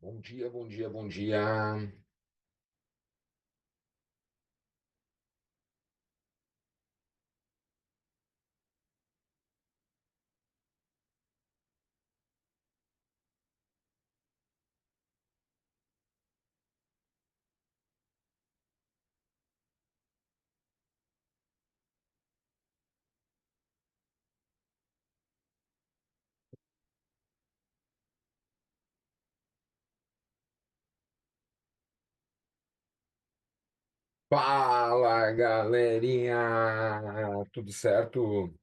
Bom dia, bom dia, bom dia. Fala, galerinha! Tudo certo?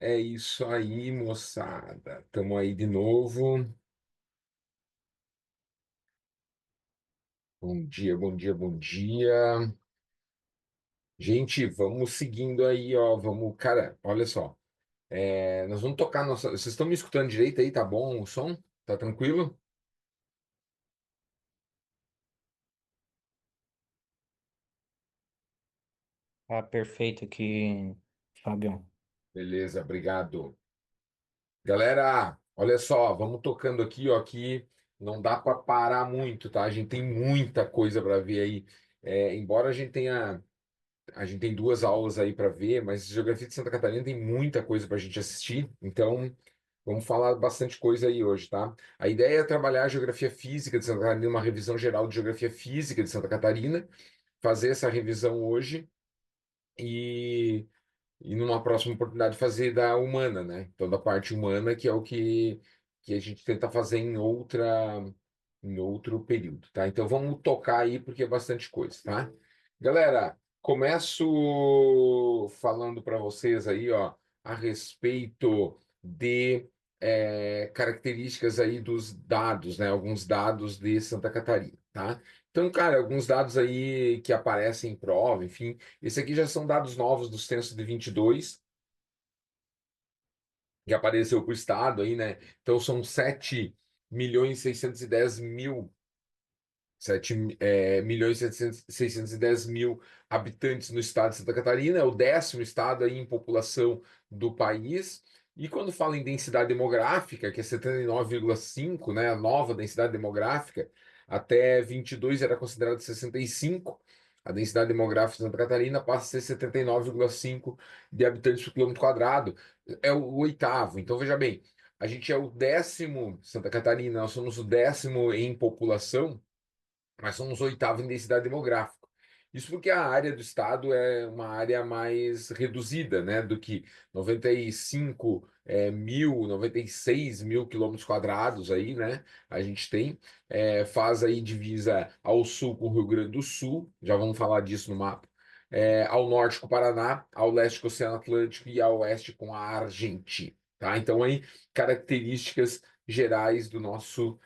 É isso aí, moçada. Estamos aí de novo. Bom dia, bom dia, bom dia. Gente, vamos seguindo aí, ó. Vamos, cara, olha só. Nós vamos tocar nossa. Vocês estão me escutando direito aí? Tá bom o som? Tá tranquilo? Ah, perfeito aqui, Fabião. Beleza, obrigado. Galera, olha só, vamos tocando aqui, ó, que não dá para parar muito, tá? A gente tem muita coisa para ver aí. Embora a gente tem duas aulas aí para ver, mas Geografia de Santa Catarina tem muita coisa para a gente assistir. Então, vamos falar bastante coisa aí hoje, tá? A ideia é trabalhar a Geografia Física de Santa Catarina, uma revisão geral de Geografia Física de Santa Catarina, fazer essa revisão hoje e numa próxima oportunidade fazer da humana, né? Então, da parte humana, que é o que a gente tenta fazer em outro período, tá? Então, vamos tocar aí, porque é bastante coisa, tá? Galera, começo falando para vocês aí, ó, a respeito de características aí dos dados, né? Alguns dados de Santa Catarina, tá? Então, cara, alguns dados aí que aparecem em prova, enfim. Esse aqui já são dados novos do censo de 22, que apareceu para o estado aí, né? Então são 7.610.000, 7.610.000 habitantes no estado de Santa Catarina, é o 10º estado aí em população do país. E quando fala em densidade demográfica, que é 79,5, né, a nova densidade demográfica, até 22 era considerado 65. A densidade demográfica de Santa Catarina passa a ser 79,5 de habitantes por quilômetro quadrado. É o oitavo. Então, veja bem, a gente é o 10º, Santa Catarina, nós somos o 10º em população, mas somos oitavo em densidade demográfica. Isso porque a área do estado é uma área mais reduzida, né, do que 95 96 mil quilômetros quadrados aí, né? A gente tem, faz aí divisa ao sul com o Rio Grande do Sul, já vamos falar disso no mapa, ao norte com o Paraná, ao leste com o Oceano Atlântico e ao oeste com a Argentina, tá? Então aí características gerais do nosso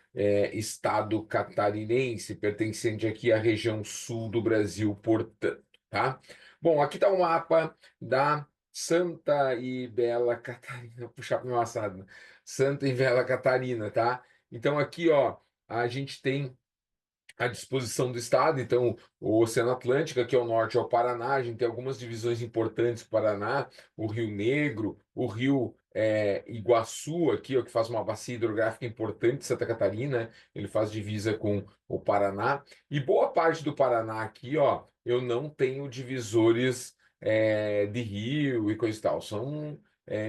estado catarinense, pertencente aqui à região sul do Brasil, portanto, tá? Bom, aqui está o mapa da Santa e Bela Catarina, puxar para o meu assado, né? Santa e Bela Catarina, tá? Então aqui, ó, a gente tem à disposição do Estado. Então, o Oceano Atlântico, aqui ao norte, é o Paraná. A gente tem algumas divisões importantes do Paraná, o Rio Negro, o Rio Iguaçu, aqui, ó, que faz uma bacia hidrográfica importante de Santa Catarina. Ele faz divisa com o Paraná. E boa parte do Paraná aqui, ó, eu não tenho divisores de rio e coisa e tal. São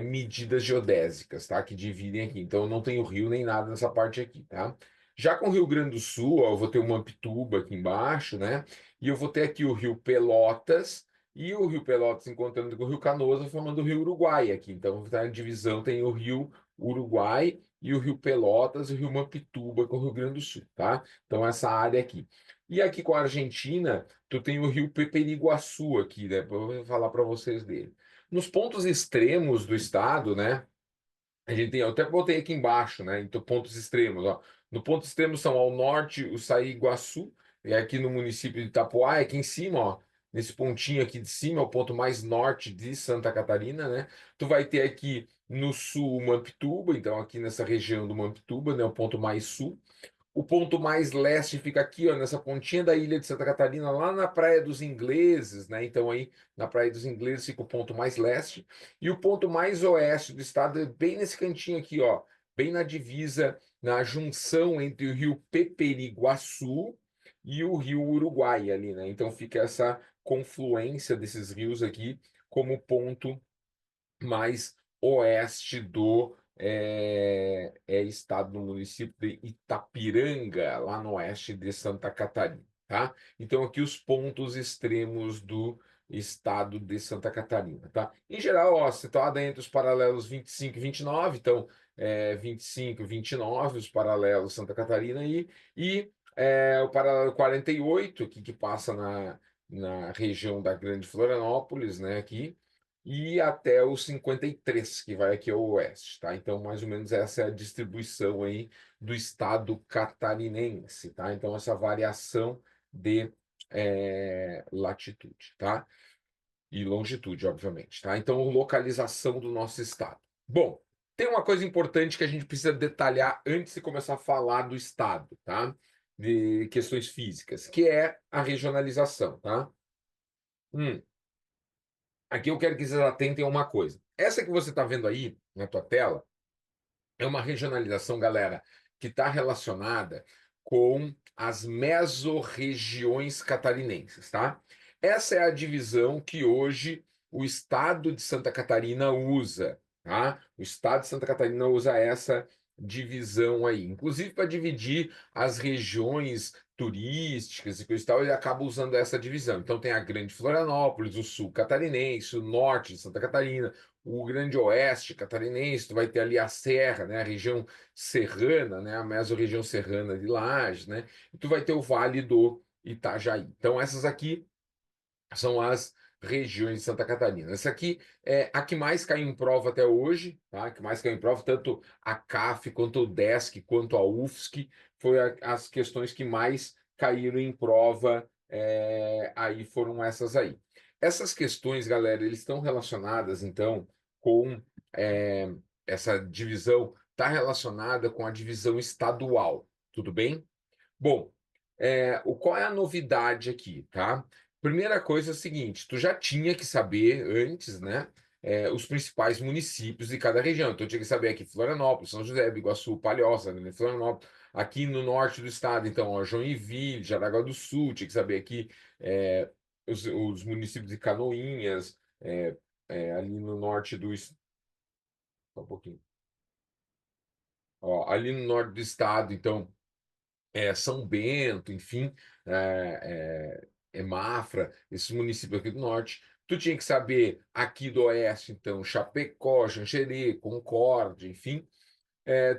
medidas geodésicas, tá? Que dividem aqui. Então, eu não tenho rio nem nada nessa parte aqui, tá? Já com o Rio Grande do Sul, ó, eu vou ter o Mampituba aqui embaixo, né? E eu vou ter aqui o Rio Pelotas, e o Rio Pelotas encontrando com o Rio Canoas, formando o Rio Uruguai aqui. Então, tá, na divisão tem o Rio Uruguai e o Rio Pelotas e o Rio Mampituba com o Rio Grande do Sul, tá? Então, essa área aqui. E aqui com a Argentina, tu tem o Rio Peperiguaçu aqui, né? Eu vou falar para vocês dele. Nos pontos extremos do estado, né? A gente tem, eu até botei aqui embaixo, né? Então, pontos extremos, ó. No ponto extremo são ao norte o Saí-Iguaçu, e aqui no município de Itapoá, aqui em cima, ó. Nesse pontinho aqui de cima, é o ponto mais norte de Santa Catarina, né? Tu vai ter aqui no sul o Mampituba, então aqui nessa região do Mampituba, né? O ponto mais sul. O ponto mais leste fica aqui, ó, nessa pontinha da ilha de Santa Catarina, lá na Praia dos Ingleses, né? Então aí na Praia dos Ingleses fica o ponto mais leste e o ponto mais oeste do estado é bem nesse cantinho aqui, ó, bem na divisa, na junção entre o rio Peperiguaçu e o rio Uruguai ali, né? Então fica essa confluência desses rios aqui como ponto mais oeste do estado do município de Itapiranga, lá no oeste de Santa Catarina, tá? Então aqui os pontos extremos do estado de Santa Catarina, tá? Em geral, ó, situada entre os paralelos 25 e 29, então 25 e 29, os paralelos Santa Catarina aí, e o paralelo 48, que passa na região da Grande Florianópolis, né, aqui, e até o 53, que vai aqui ao oeste, tá? Então, mais ou menos essa é a distribuição aí do estado catarinense, tá? Então, essa variação de latitude, tá? E longitude, obviamente, tá? Então, localização do nosso estado. Bom, tem uma coisa importante que a gente precisa detalhar antes de começar a falar do estado, tá? De questões físicas, que é a regionalização, tá? Aqui eu quero que vocês atentem a uma coisa. Essa que você está vendo aí na tua tela é uma regionalização, galera, que está relacionada com as mesorregiões catarinenses, tá? Essa é a divisão que hoje o estado de Santa Catarina usa, tá? O estado de Santa Catarina usa essa divisão aí, inclusive para dividir as regiões turísticas e coisa e tal, ele acaba usando essa divisão. Então tem a Grande Florianópolis, o sul catarinense, o norte de Santa Catarina, o Grande Oeste catarinense, tu vai ter ali a Serra, né, a região serrana, né, a mesorregião serrana de Lages, né, e tu vai ter o Vale do Itajaí. Então essas aqui são as regiões de Santa Catarina. Essa aqui é a que mais caiu em prova até hoje, tá? A que mais caiu em prova, tanto a CAF, quanto o DESC, quanto a UFSC, foi as questões que mais caíram em prova, aí foram essas aí. Essas questões, galera, eles estão relacionadas, então, com essa divisão, está relacionada com a divisão estadual, tudo bem? Bom, qual é a novidade aqui, tá? Primeira coisa é o seguinte, tu já tinha que saber antes, né, os principais municípios de cada região. Então, eu tinha que saber aqui Florianópolis, São José, Biguaçu, Palhoça, né, Florianópolis. Aqui no norte do estado, então, ó, Joinville, Jaraguá do Sul, tinha que saber aqui os municípios de Canoinhas, ali no norte do... Só um pouquinho. Ó, ali no norte do estado, então, São Bento, enfim, Mafra, esses municípios aqui do norte. Tu tinha que saber aqui do oeste, então, Chapecó, Xanxerê, Concórdia, enfim.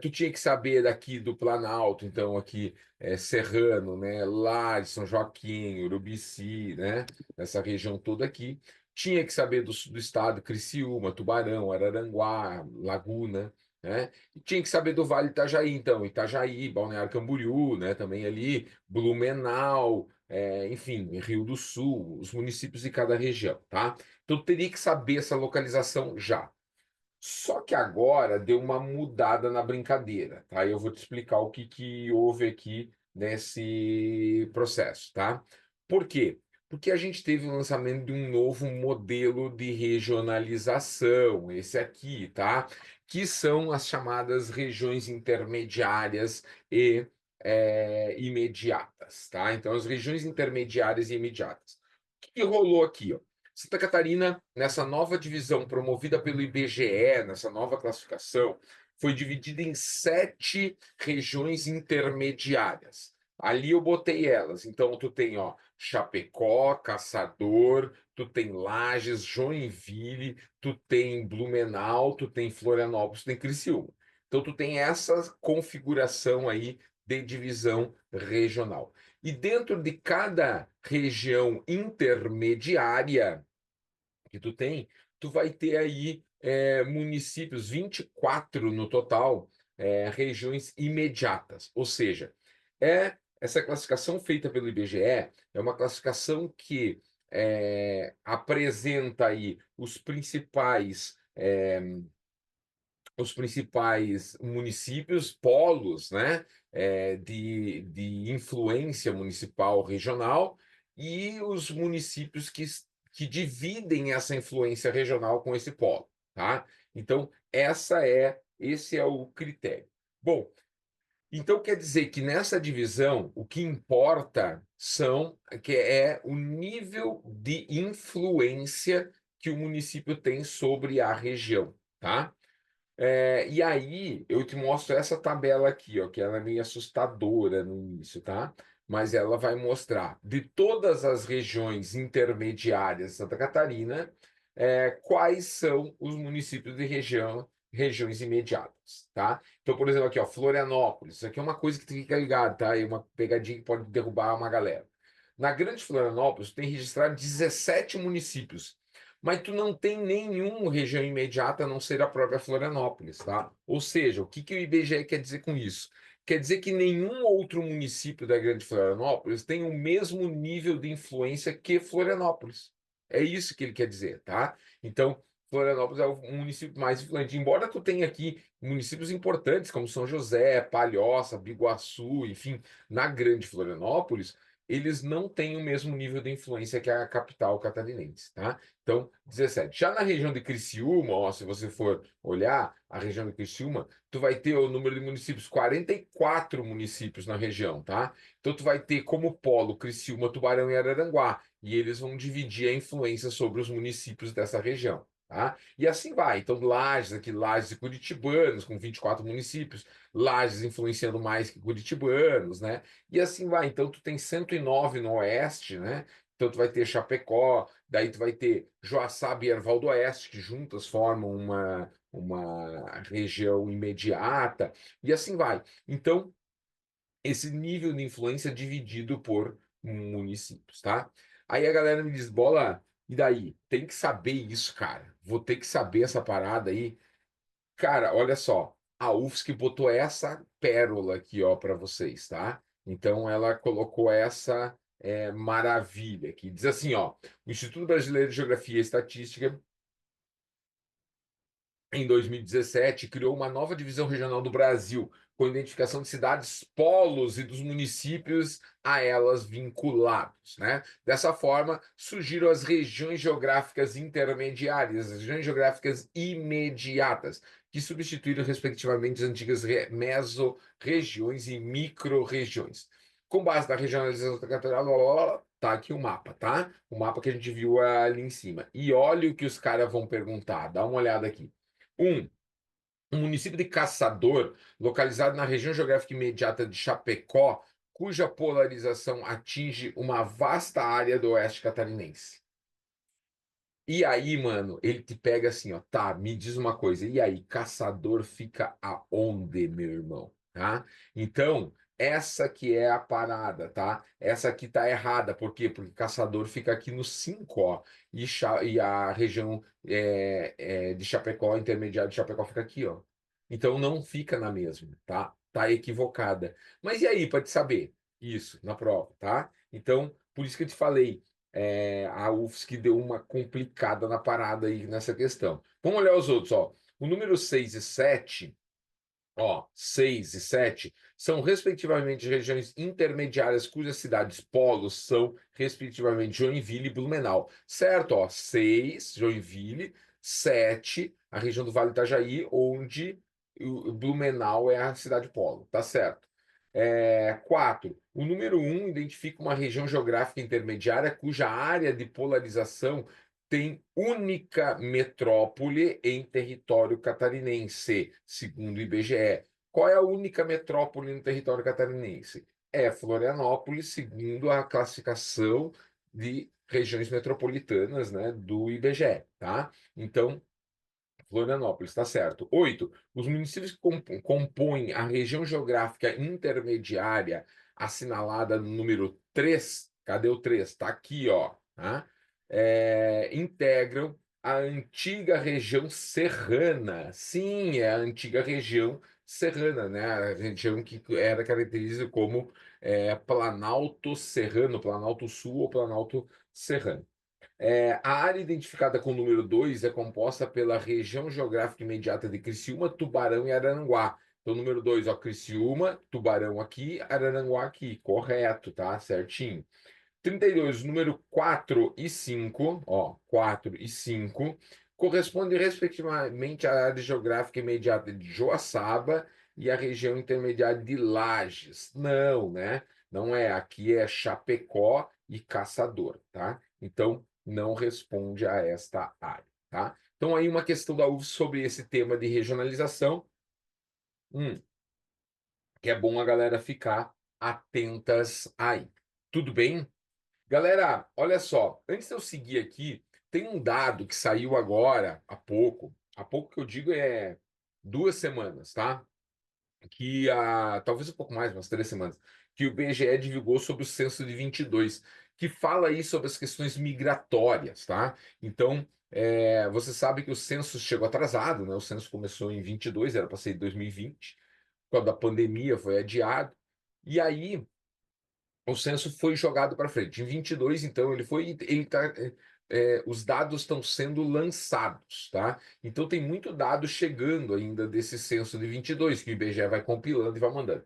Tu tinha que saber daqui do Planalto, então aqui Serrano, né, Lages, São Joaquim, Urubici, né, essa região toda aqui. Tinha que saber do estado, Criciúma, Tubarão, Araranguá, Laguna, né? E tinha que saber do Vale do Itajaí, então, Itajaí, Balneário Camboriú, né, também ali, Blumenau, enfim, Rio do Sul, os municípios de cada região, tá? Então teria que saber essa localização já. Só que agora deu uma mudada na brincadeira, tá? Eu vou te explicar o que houve aqui nesse processo, tá? Por quê? Porque a gente teve o lançamento de um novo modelo de regionalização, esse aqui, tá? Que são as chamadas regiões intermediárias e imediatas, tá? Então, as regiões intermediárias e imediatas. O que rolou aqui, ó? Santa Catarina, nessa nova divisão promovida pelo IBGE, nessa nova classificação, foi dividida em 7 regiões intermediárias. Ali eu botei elas. Então, tu tem, ó, Chapecó, Caçador, tu tem Lages, Joinville, tu tem Blumenau, tu tem Florianópolis, tu tem Criciúma. Então, tu tem essa configuração aí de divisão regional. E dentro de cada região intermediária que tu tem, tu vai ter aí municípios, 24 no total, regiões imediatas. Ou seja, essa classificação feita pelo IBGE é uma classificação que apresenta aí os principais municípios, polos, né, de influência municipal regional e os municípios que dividem essa influência regional com esse polo, tá? Então, esse é o critério. Bom, então quer dizer que nessa divisão o que importa que é o nível de influência que o município tem sobre a região, tá? E aí eu te mostro essa tabela aqui, ó, que ela é meio assustadora no início, tá? Mas ela vai mostrar de todas as regiões intermediárias de Santa Catarina, quais são os municípios de regiões imediatas, tá? Então, por exemplo, aqui, ó, Florianópolis. Isso aqui é uma coisa que tem que ficar ligado, tá? É uma pegadinha que pode derrubar uma galera. Na Grande Florianópolis, tem registrado 17 municípios, mas tu não tem nenhuma região imediata a não ser a própria Florianópolis, tá? Ou seja, o que que o IBGE quer dizer com isso? Quer dizer que nenhum outro município da Grande Florianópolis tem o mesmo nível de influência que Florianópolis. É isso que ele quer dizer, tá? Então, Florianópolis é o município mais influente. Embora tu tenha aqui municípios importantes como São José, Palhoça, Biguaçu, enfim, na Grande Florianópolis, eles não têm o mesmo nível de influência que a capital catarinense, tá? Então, 17. Já na região de Criciúma, ó, se você for olhar a região de Criciúma, tu vai ter o número de municípios, 44 municípios na região, tá? Então, tu vai ter como polo Criciúma, Tubarão e Araranguá, e eles vão dividir a influência sobre os municípios dessa região, tá? E assim vai. Então, Lages, aqui, Lages e Curitibanos, com 24 municípios, Lages influenciando mais que Curitibanos, né? E assim vai. Então, tu tem 109 no oeste, né? Então, tu vai ter Chapecó, daí tu vai ter Joaçaba e Erval do Oeste, que juntas formam uma região imediata, e assim vai. Então, esse nível de influência é dividido por municípios, tá? Aí a galera me diz, Bola, e daí? Tem que saber isso, cara. Vou ter que saber essa parada aí. Cara, olha só, a UFSC botou essa pérola aqui, ó, para vocês, tá? Então ela colocou essa maravilha aqui. Diz assim, ó, o Instituto Brasileiro de Geografia e Estatística em 2017, criou uma nova divisão regional do Brasil, com identificação de cidades polos e dos municípios a elas vinculados, né? Dessa forma, surgiram as regiões geográficas intermediárias, as regiões geográficas imediatas, que substituíram, respectivamente, as antigas mesorregiões e micro-regiões. Com base na regionalização territorial, tá aqui o mapa, tá? O mapa que a gente viu ali em cima. E olha o que os caras vão perguntar, dá uma olhada aqui. Um, um município de Caçador, localizado na região geográfica imediata de Chapecó, cuja polarização atinge uma vasta área do oeste catarinense. E aí, mano, ele te pega assim, ó, tá, me diz uma coisa, e aí, Caçador fica aonde, meu irmão, tá? Então, essa que é a parada, tá? Essa aqui tá errada, por quê? Porque Caçador fica aqui no 5, ó, e a região de Chapecó, intermediária de Chapecó, fica aqui, ó. Então, não fica na mesma, tá? Tá equivocada. Mas e aí, para te saber? Isso, na prova, tá? Então, por isso que eu te falei, a UFSC deu uma complicada na parada aí nessa questão. Vamos olhar os outros, ó. O número 6 e 7, ó, 6 e 7 são respectivamente regiões intermediárias cujas cidades polos são respectivamente Joinville e Blumenau. Certo, ó, 6, Joinville, 7, a região do Vale do Itajaí, onde o Blumenau é a cidade polo, tá certo. 4. O número um identifica uma região geográfica intermediária cuja área de polarização tem única metrópole em território catarinense, segundo o IBGE. Qual é a única metrópole no território catarinense? É Florianópolis, segundo a classificação de regiões metropolitanas, né, do IBGE, tá? Então, Florianópolis, está certo. 8. Os municípios que compõem a região geográfica intermediária, assinalada no número 3. Cadê o 3? Está aqui, ó. Tá? Integram a antiga região serrana. Sim, é a antiga região serrana, né? A região que era caracterizada como Planalto Serrano, Planalto Sul ou Planalto Serrano. A área identificada com o número 2 é composta pela região geográfica imediata de Criciúma, Tubarão e Araranguá. Então, número 2, ó, Criciúma, Tubarão aqui, Araranguá aqui. Correto, tá? Certinho. 32, número 4 e 5, ó, 4 e 5, correspondem respectivamente à área geográfica imediata de Joaçaba e a região intermediária de Lages. Não, né? Não é. Aqui é Chapecó e Caçador, tá? Então, não responde a esta área, tá? Então, aí uma questão da UFS sobre esse tema de regionalização, hum, que é bom a galera ficar atentas aí. Tudo bem? Galera, olha só, antes de eu seguir aqui, tem um dado que saiu agora, há pouco que eu digo é 2 semanas, tá? Que talvez um pouco mais, umas 3 semanas, que o IBGE divulgou sobre o censo de 22, que fala aí sobre as questões migratórias, tá? Então, você sabe que o censo chegou atrasado, né? O censo começou em 22, era para ser em 2020, por causa da pandemia foi adiado, e aí o censo foi jogado para frente. Em 22, então, os dados estão sendo lançados, tá? Então tem muito dado chegando ainda desse censo de 22 que o IBGE vai compilando e vai mandando.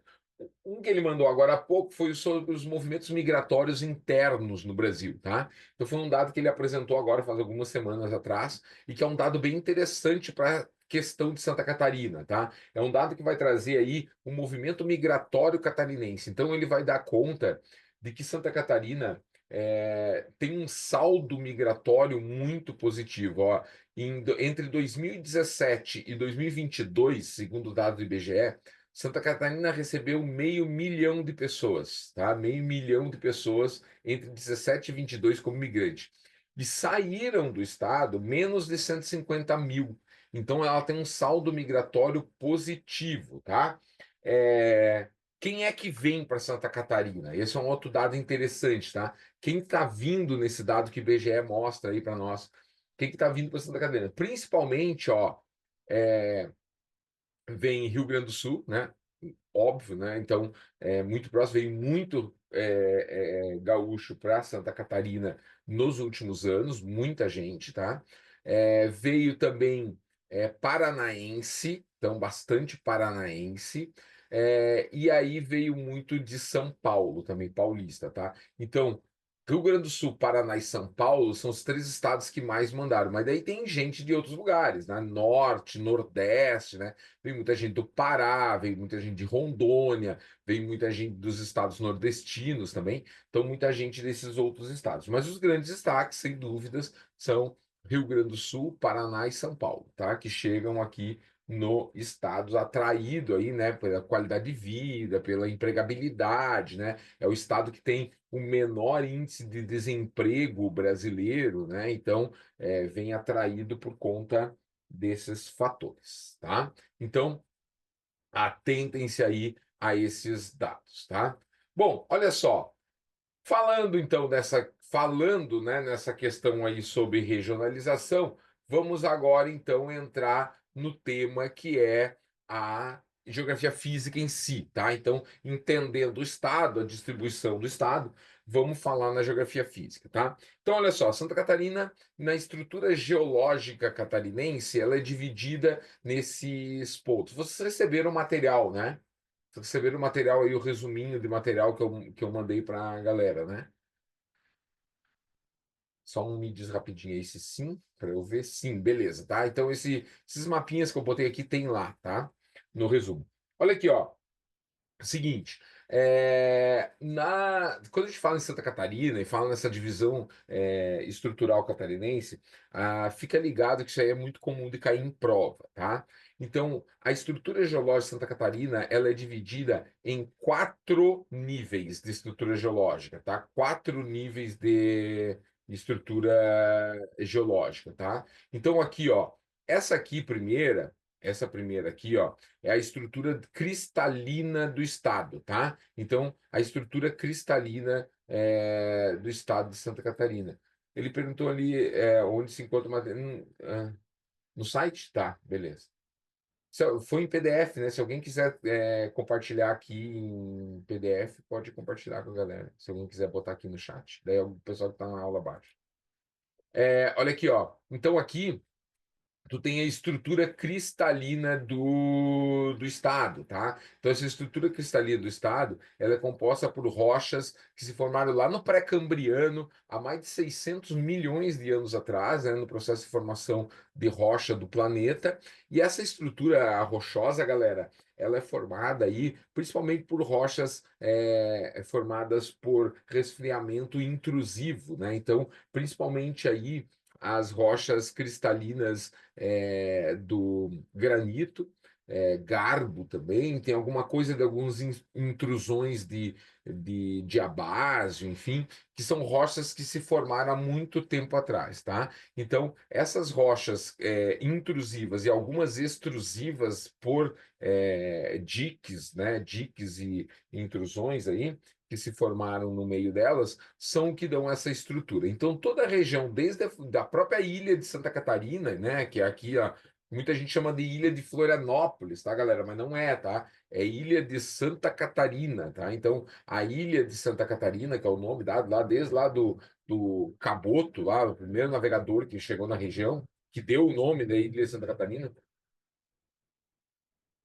Um que ele mandou agora há pouco foi sobre os movimentos migratórios internos no Brasil, tá? Então foi um dado que ele apresentou agora faz algumas semanas atrás e que é um dado bem interessante para a questão de Santa Catarina, tá? É um dado que vai trazer aí o movimento migratório catarinense. Então ele vai dar conta de que Santa Catarina tem um saldo migratório muito positivo. Ó. Entre 2017 e 2022, segundo o dado do IBGE, Santa Catarina recebeu 500 mil de pessoas, tá? 500 mil de pessoas entre 17 e 22 como migrante. E saíram do estado menos de 150 mil. Então ela tem um saldo migratório positivo, tá? É, Quem é que vem para Santa Catarina? Esse é um outro dado interessante, tá? Quem está vindo nesse dado que o IBGE mostra aí para nós? Quem que está vindo para Santa Catarina? Principalmente, ó, é, vem Rio Grande do Sul, né? Óbvio, né? Então, muito próximo, veio muito gaúcho para Santa Catarina nos últimos anos, muita gente, tá? Veio também paranaense, então bastante paranaense, e aí veio muito de São Paulo, também paulista, tá? Então, Rio Grande do Sul, Paraná e São Paulo são os três estados que mais mandaram, mas daí tem gente de outros lugares, né? Norte, Nordeste, né? Vem muita gente do Pará, vem muita gente de Rondônia, vem muita gente dos estados nordestinos também, então muita gente desses outros estados. Mas os grandes destaques, sem dúvidas, são Rio Grande do Sul, Paraná e São Paulo, tá? Que chegam aqui no estado atraído aí, né, pela qualidade de vida, pela empregabilidade, né? É o estado que tem o menor índice de desemprego brasileiro, né? Então, vem atraído por conta desses fatores, tá? Então, atentem-se aí a esses dados, tá? Bom, olha só, falando, né, nessa questão aí sobre regionalização, vamos agora então entrar no tema que é a geografia física em si, tá? Então, entendendo o estado, a distribuição do estado, vamos falar na geografia física, tá? Então, olha só, Santa Catarina, na estrutura geológica catarinense, ela é dividida nesses pontos. Vocês receberam material, né? Vocês receberam o material aí, o resuminho de material que eu mandei para a galera, né? Só um me diz rapidinho aí se sim, para eu ver. Sim, beleza, tá? Então, esses mapinhas que eu botei aqui tem lá, tá? No resumo. Olha aqui, ó. Seguinte, quando a gente fala em Santa Catarina e fala nessa divisão estrutural catarinense, fica ligado que isso aí é muito comum de cair em prova, tá? Então, a estrutura geológica de Santa Catarina, ela é dividida em 4 níveis de estrutura geológica, tá? 4 níveis de estrutura geológica, tá? Então, aqui, ó, essa primeira aqui, ó, é a estrutura cristalina do estado, tá? Então, a estrutura cristalina do estado de Santa Catarina. Ele perguntou ali onde se encontra o material. No site? Tá, beleza. Foi em PDF, né? Se alguém quiser compartilhar aqui em PDF, pode compartilhar com a galera. Se alguém quiser botar aqui no chat. Daí o pessoal que está na aula abaixo. Olha aqui, ó. Então, aqui. tu tem a estrutura cristalina do estado, tá? Então, essa estrutura cristalina do estado, ela é composta por rochas que se formaram lá no pré-cambriano, há mais de 600 milhões de anos atrás, né, no processo de formação de rocha do planeta. E essa estrutura rochosa, galera, ela é formada aí principalmente por rochas formadas por resfriamento intrusivo, né? Então, principalmente aí as rochas cristalinas do granito, garbo também, tem alguma coisa de algumas intrusões de diabásio, enfim, que são rochas que se formaram há muito tempo atrás, tá? Então, essas rochas intrusivas e algumas extrusivas por diques, né? Diques e intrusões aí, que se formaram no meio delas, são o que dão essa estrutura. Então, toda a região, desde da própria ilha de Santa Catarina, né, que é aqui, ó, muita gente chama de Ilha de Florianópolis, tá, galera? Mas não é, tá? É Ilha de Santa Catarina, tá? Então, a Ilha de Santa Catarina, que é o nome dado lá, desde lá do Caboto, lá, o primeiro navegador que chegou na região, que deu o nome da Ilha de Santa Catarina,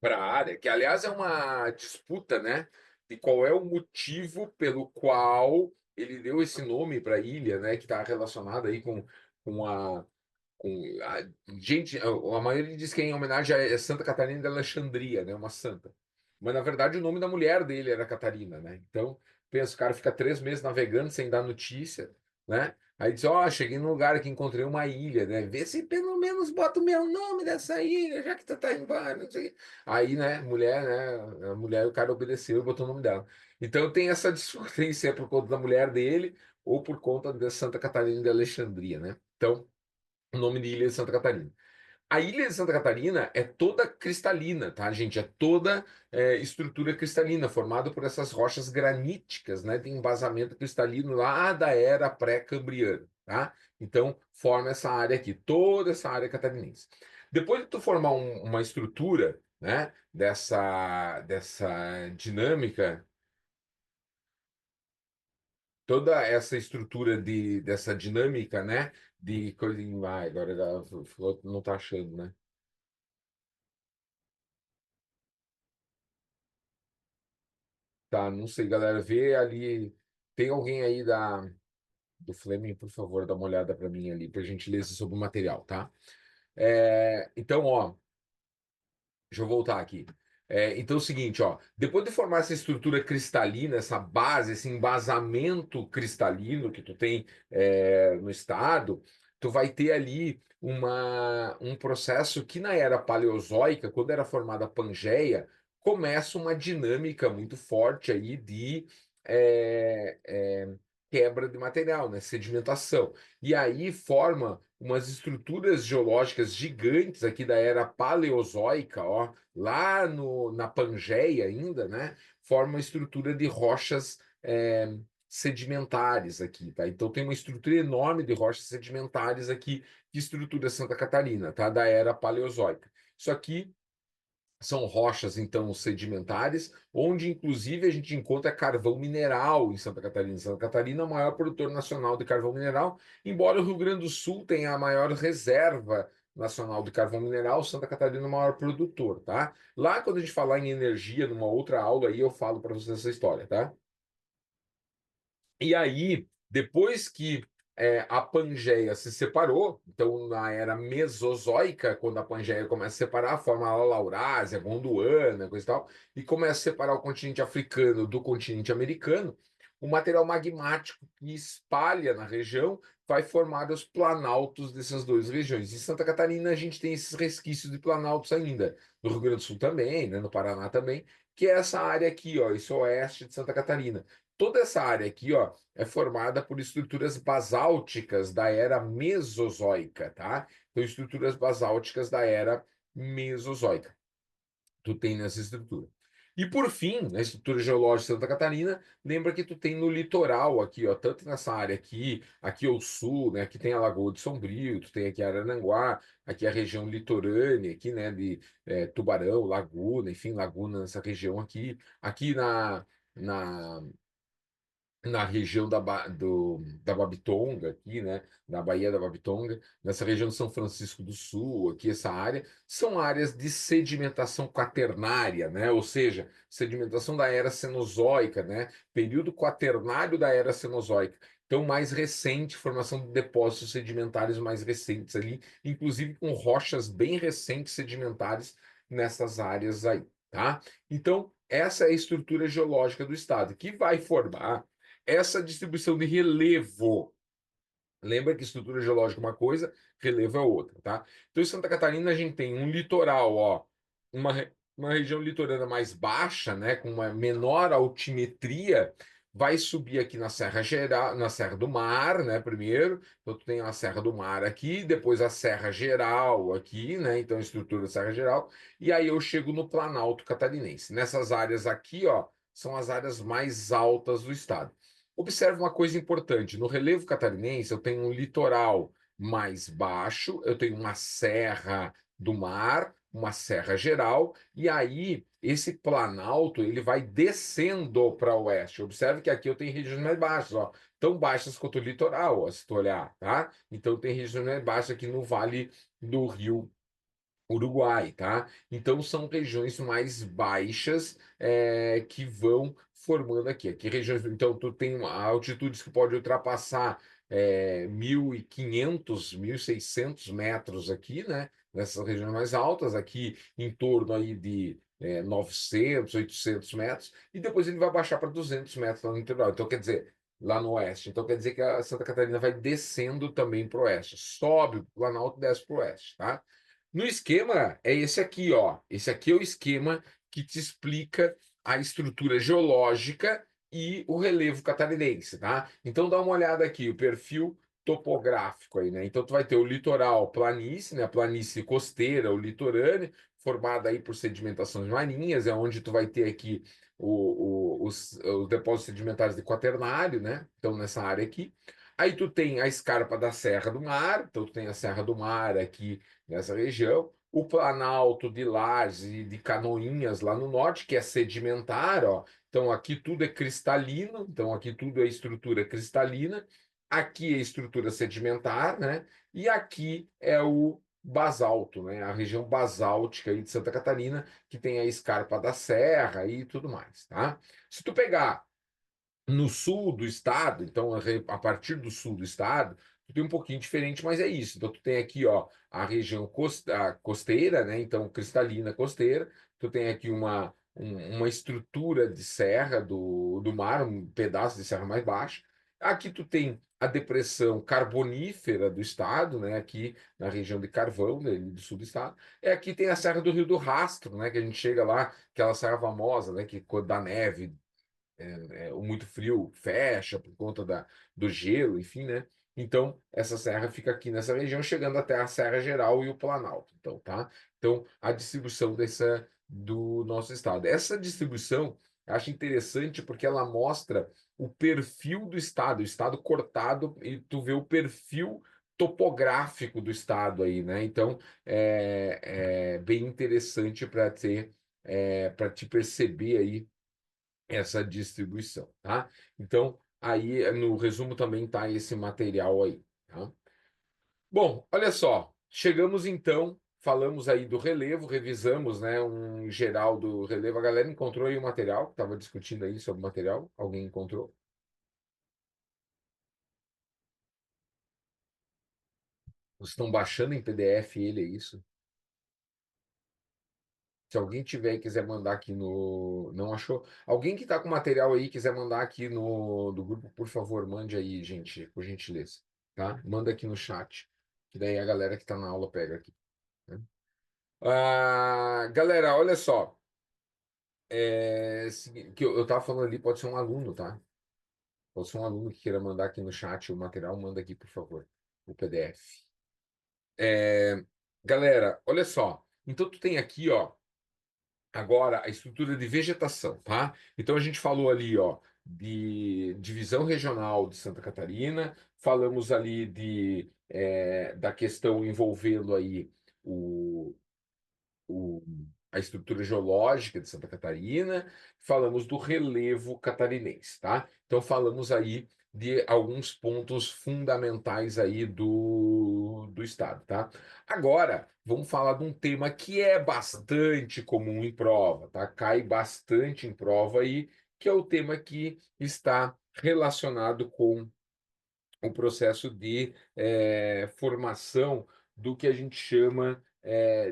para a área, que aliás é uma disputa, né, de qual é o motivo pelo qual ele deu esse nome para a ilha, né, que está relacionado aí com a gente, a maioria diz que é em homenagem a Santa Catarina de Alexandria, né, uma santa. Mas na verdade o nome da mulher dele era Catarina, né? Então, pensa, o cara fica 3 meses navegando sem dar notícia, né? Aí diz, ó, cheguei num lugar que encontrei uma ilha, né? Vê se pelo menos bota o meu nome dessa ilha, já que tu tá embora, não sei o quê. Aí, né, mulher, né? A mulher, o cara obedeceu e botou o nome dela. Então tem essa discordância por conta da mulher dele ou por conta da Santa Catarina de Alexandria, né? Então, o nome de Ilha de Santa Catarina. A ilha de Santa Catarina é toda cristalina, tá, gente? É toda estrutura cristalina, formada por essas rochas graníticas, né? De embasamento cristalino lá da era pré-cambriana, tá? Então, forma essa área aqui, toda essa área catarinense. Depois de tu formar uma estrutura, né? Dessa dinâmica, toda essa estrutura dessa dinâmica, né? De coisa. Ai, agora ela não tá achando, né? Tá, não sei, galera. Vê ali. Tem alguém aí do Fleming, por favor, dá uma olhada para mim ali, por gentileza, sobre o material, tá? Então, ó, deixa eu voltar aqui. Então é o seguinte, ó, depois de formar essa estrutura cristalina, essa base, esse embasamento cristalino que tu tem no estado, tu vai ter ali um processo que na era paleozoica, quando era formada a Pangeia, começa uma dinâmica muito forte aí de é, é, quebra de material, né, sedimentação. E aí forma umas estruturas geológicas gigantes aqui da era paleozoica, ó, lá no, na Pangeia ainda, né, forma uma estrutura de rochas sedimentares aqui, tá? Então tem uma estrutura enorme de rochas sedimentares aqui que estrutura Santa Catarina, tá? Da era paleozoica. Isso aqui são rochas, então, sedimentares, onde, inclusive, a gente encontra carvão mineral em Santa Catarina. Santa Catarina é o maior produtor nacional de carvão mineral, embora o Rio Grande do Sul tenha a maior reserva nacional de carvão mineral, Santa Catarina é o maior produtor, tá? Lá, quando a gente falar em energia, numa outra aula, aí eu falo para vocês essa história, tá? E aí, depois que a Pangeia se separou, então na era Mesozoica, quando a Pangeia começa a separar, forma a Laurásia, Gondwana, coisa e tal, e começa a separar o continente africano do continente americano, o material magmático que espalha na região vai formar os planaltos dessas duas regiões. Em Santa Catarina, a gente tem esses resquícios de planaltos ainda, no Rio Grande do Sul também, né, no Paraná também, que é essa área aqui, ó, esse oeste de Santa Catarina. Toda essa área aqui, ó, é formada por estruturas basálticas da era Mesozoica, tá? Então, estruturas basálticas da era Mesozoica. Tu tem nessa estrutura. E por fim, na estrutura geológica de Santa Catarina, lembra que tu tem no litoral aqui, ó, tanto nessa área aqui ao sul, né, aqui tem a Lagoa de Sombrio, tu tem aqui Araranguá, aqui a região litorânea, aqui, né, de Tubarão, Laguna, enfim, Laguna nessa região aqui, aqui na na região da Babitonga, aqui, né, na Baía da Babitonga, nessa região de São Francisco do Sul, aqui essa área, são áreas de sedimentação quaternária, né, ou seja, sedimentação da era Cenozoica, né, período quaternário da era Cenozoica. Então, mais recente, formação de depósitos sedimentares mais recentes ali, inclusive com rochas bem recentes sedimentares nessas áreas aí, tá? Então, essa é a estrutura geológica do estado, que vai formar essa distribuição de relevo. Lembra que estrutura geológica é uma coisa, relevo é outra, tá? Então, em Santa Catarina, a gente tem um litoral, ó, uma região litorânea mais baixa, né, com uma menor altimetria, vai subir aqui na Serra Geral, na Serra do Mar, né, primeiro. Então, tu tem a Serra do Mar aqui, depois a Serra Geral aqui, né, então a estrutura da Serra Geral, e aí eu chego no Planalto Catarinense. Nessas áreas aqui, ó, são as áreas mais altas do estado. Observe uma coisa importante: no relevo catarinense, eu tenho um litoral mais baixo, eu tenho uma serra do mar, uma serra geral, e aí esse planalto ele vai descendo para o oeste. Observe que aqui eu tenho regiões mais baixas, ó, tão baixas quanto o litoral, ó, se tu olhar, tá? Então tem regiões mais baixas aqui no Vale do Rio Uruguai, tá? Então são regiões mais baixas que vão formando aqui. Aqui regiões, então tu tem altitudes que pode ultrapassar 1.500, 1.600 metros aqui, né? Nessas regiões mais altas, aqui em torno aí de 900, 800 metros, e depois ele vai baixar para 200 metros lá no interior. Então quer dizer, lá no oeste. Então quer dizer que a Santa Catarina vai descendo também para o oeste. Sobe o Planalto e desce para o oeste, tá? No esquema, é esse aqui, ó. Esse aqui é o esquema que te explica a estrutura geológica e o relevo catarinense, tá? Então dá uma olhada aqui, o perfil topográfico aí, né? Então tu vai ter o litoral planície, né? A planície costeira, o litorâneo, formada aí por sedimentações marinhas, é onde tu vai ter aqui os depósitos sedimentares de quaternário, né? Então nessa área aqui. Aí tu tem a escarpa da Serra do Mar, então tu tem a Serra do Mar aqui nessa região. O Planalto de Lajes e de Canoinhas lá no norte, que é sedimentar, ó. Então aqui tudo é cristalino, então aqui tudo é estrutura cristalina, aqui é estrutura sedimentar, né? E aqui é o basalto, né? A região basáltica aí de Santa Catarina, que tem a escarpa da serra e tudo mais, tá? Se tu pegar no sul do estado, então a partir do sul do estado, tu tem um pouquinho diferente, mas é isso. Então tu tem aqui, ó, a região costeira, né? Então cristalina costeira. Tu tem aqui uma estrutura de serra do mar, um pedaço de serra mais baixa. Aqui tu tem a depressão carbonífera do estado, né? Aqui na região de Carvão, né, do sul do estado. Aqui tem a Serra do Rio do Rastro, né? Que a gente chega lá, aquela serra famosa, né? Que quando dá neve o muito frio fecha por conta do gelo, enfim, né? Então, essa serra fica aqui nessa região, chegando até a Serra Geral e o Planalto. Então, tá? Então, a distribuição do nosso estado. Essa distribuição eu acho interessante porque ela mostra o perfil do estado, o estado cortado, e tu vê o perfil topográfico do estado aí, né? Então, é bem interessante para te perceber aí essa distribuição, tá? Então, aí no resumo também tá esse material aí, tá? Bom, olha só, chegamos então, falamos aí do relevo, revisamos, né, um geral do relevo. A galera encontrou aí o material, estava discutindo aí sobre o material, alguém encontrou? Vocês estão baixando em PDF ele, é isso? Se alguém tiver e quiser mandar aqui no. Não achou? Alguém que está com material aí quiser mandar aqui no do grupo, por favor, mande aí, gente, por gentileza. Tá? Manda aqui no chat. Que daí a galera que está na aula pega aqui. Né? Galera, olha só. Que eu estava falando ali, pode ser um aluno, tá? Pode ser um aluno que queira mandar aqui no chat o material, manda aqui, por favor, o PDF. Galera, olha só. Então tu tem aqui, ó. Agora, a estrutura de vegetação, tá? Então, a gente falou ali, ó, de divisão regional de Santa Catarina, falamos ali da questão envolvendo aí o- a estrutura geológica de Santa Catarina, falamos do relevo catarinense, tá? Então falamos aí de alguns pontos fundamentais aí do estado, tá? Agora, vamos falar de um tema que é bastante comum em prova, tá? Cai bastante em prova aí, que é o tema que está relacionado com o processo de formação do que a gente chama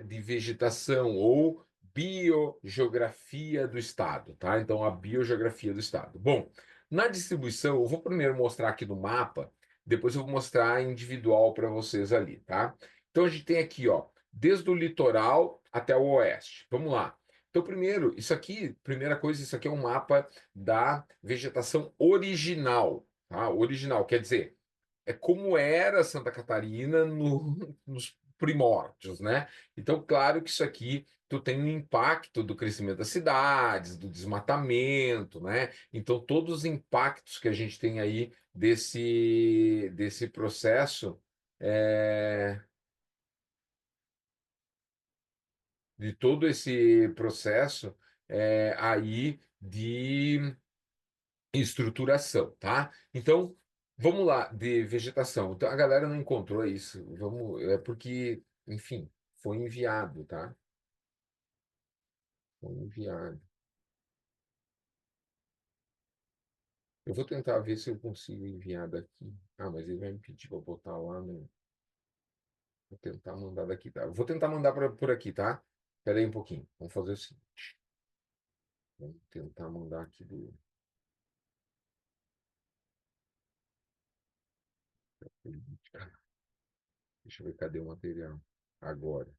de vegetação ou biogeografia do estado, tá? Então, a biogeografia do estado. Bom, na distribuição, eu vou primeiro mostrar aqui no mapa, depois eu vou mostrar individual para vocês ali, tá? Então, a gente tem aqui, ó, desde o litoral até o oeste. Vamos lá. Então, primeiro, isso aqui, primeira coisa, isso aqui é um mapa da vegetação original, tá? Original, quer dizer, é como era Santa Catarina nos primórdios, né? Então, claro que isso aqui tu tem um impacto do crescimento das cidades, do desmatamento, né? Então, todos os impactos que a gente tem aí desse processo, é, de todo esse processo aí de estruturação, tá? Então, vamos lá, de vegetação. Então, a galera não encontrou isso. Vamos, é porque, enfim, foi enviado, tá? Foi enviado. Eu vou tentar ver se eu consigo enviar daqui. Ah, mas ele vai me pedir para botar lá no. Vou tentar mandar daqui, tá? Eu vou tentar mandar por aqui, tá? Espera aí um pouquinho. Vamos fazer o seguinte. Vamos tentar mandar aqui do. Deixa eu ver cadê o material. Agora.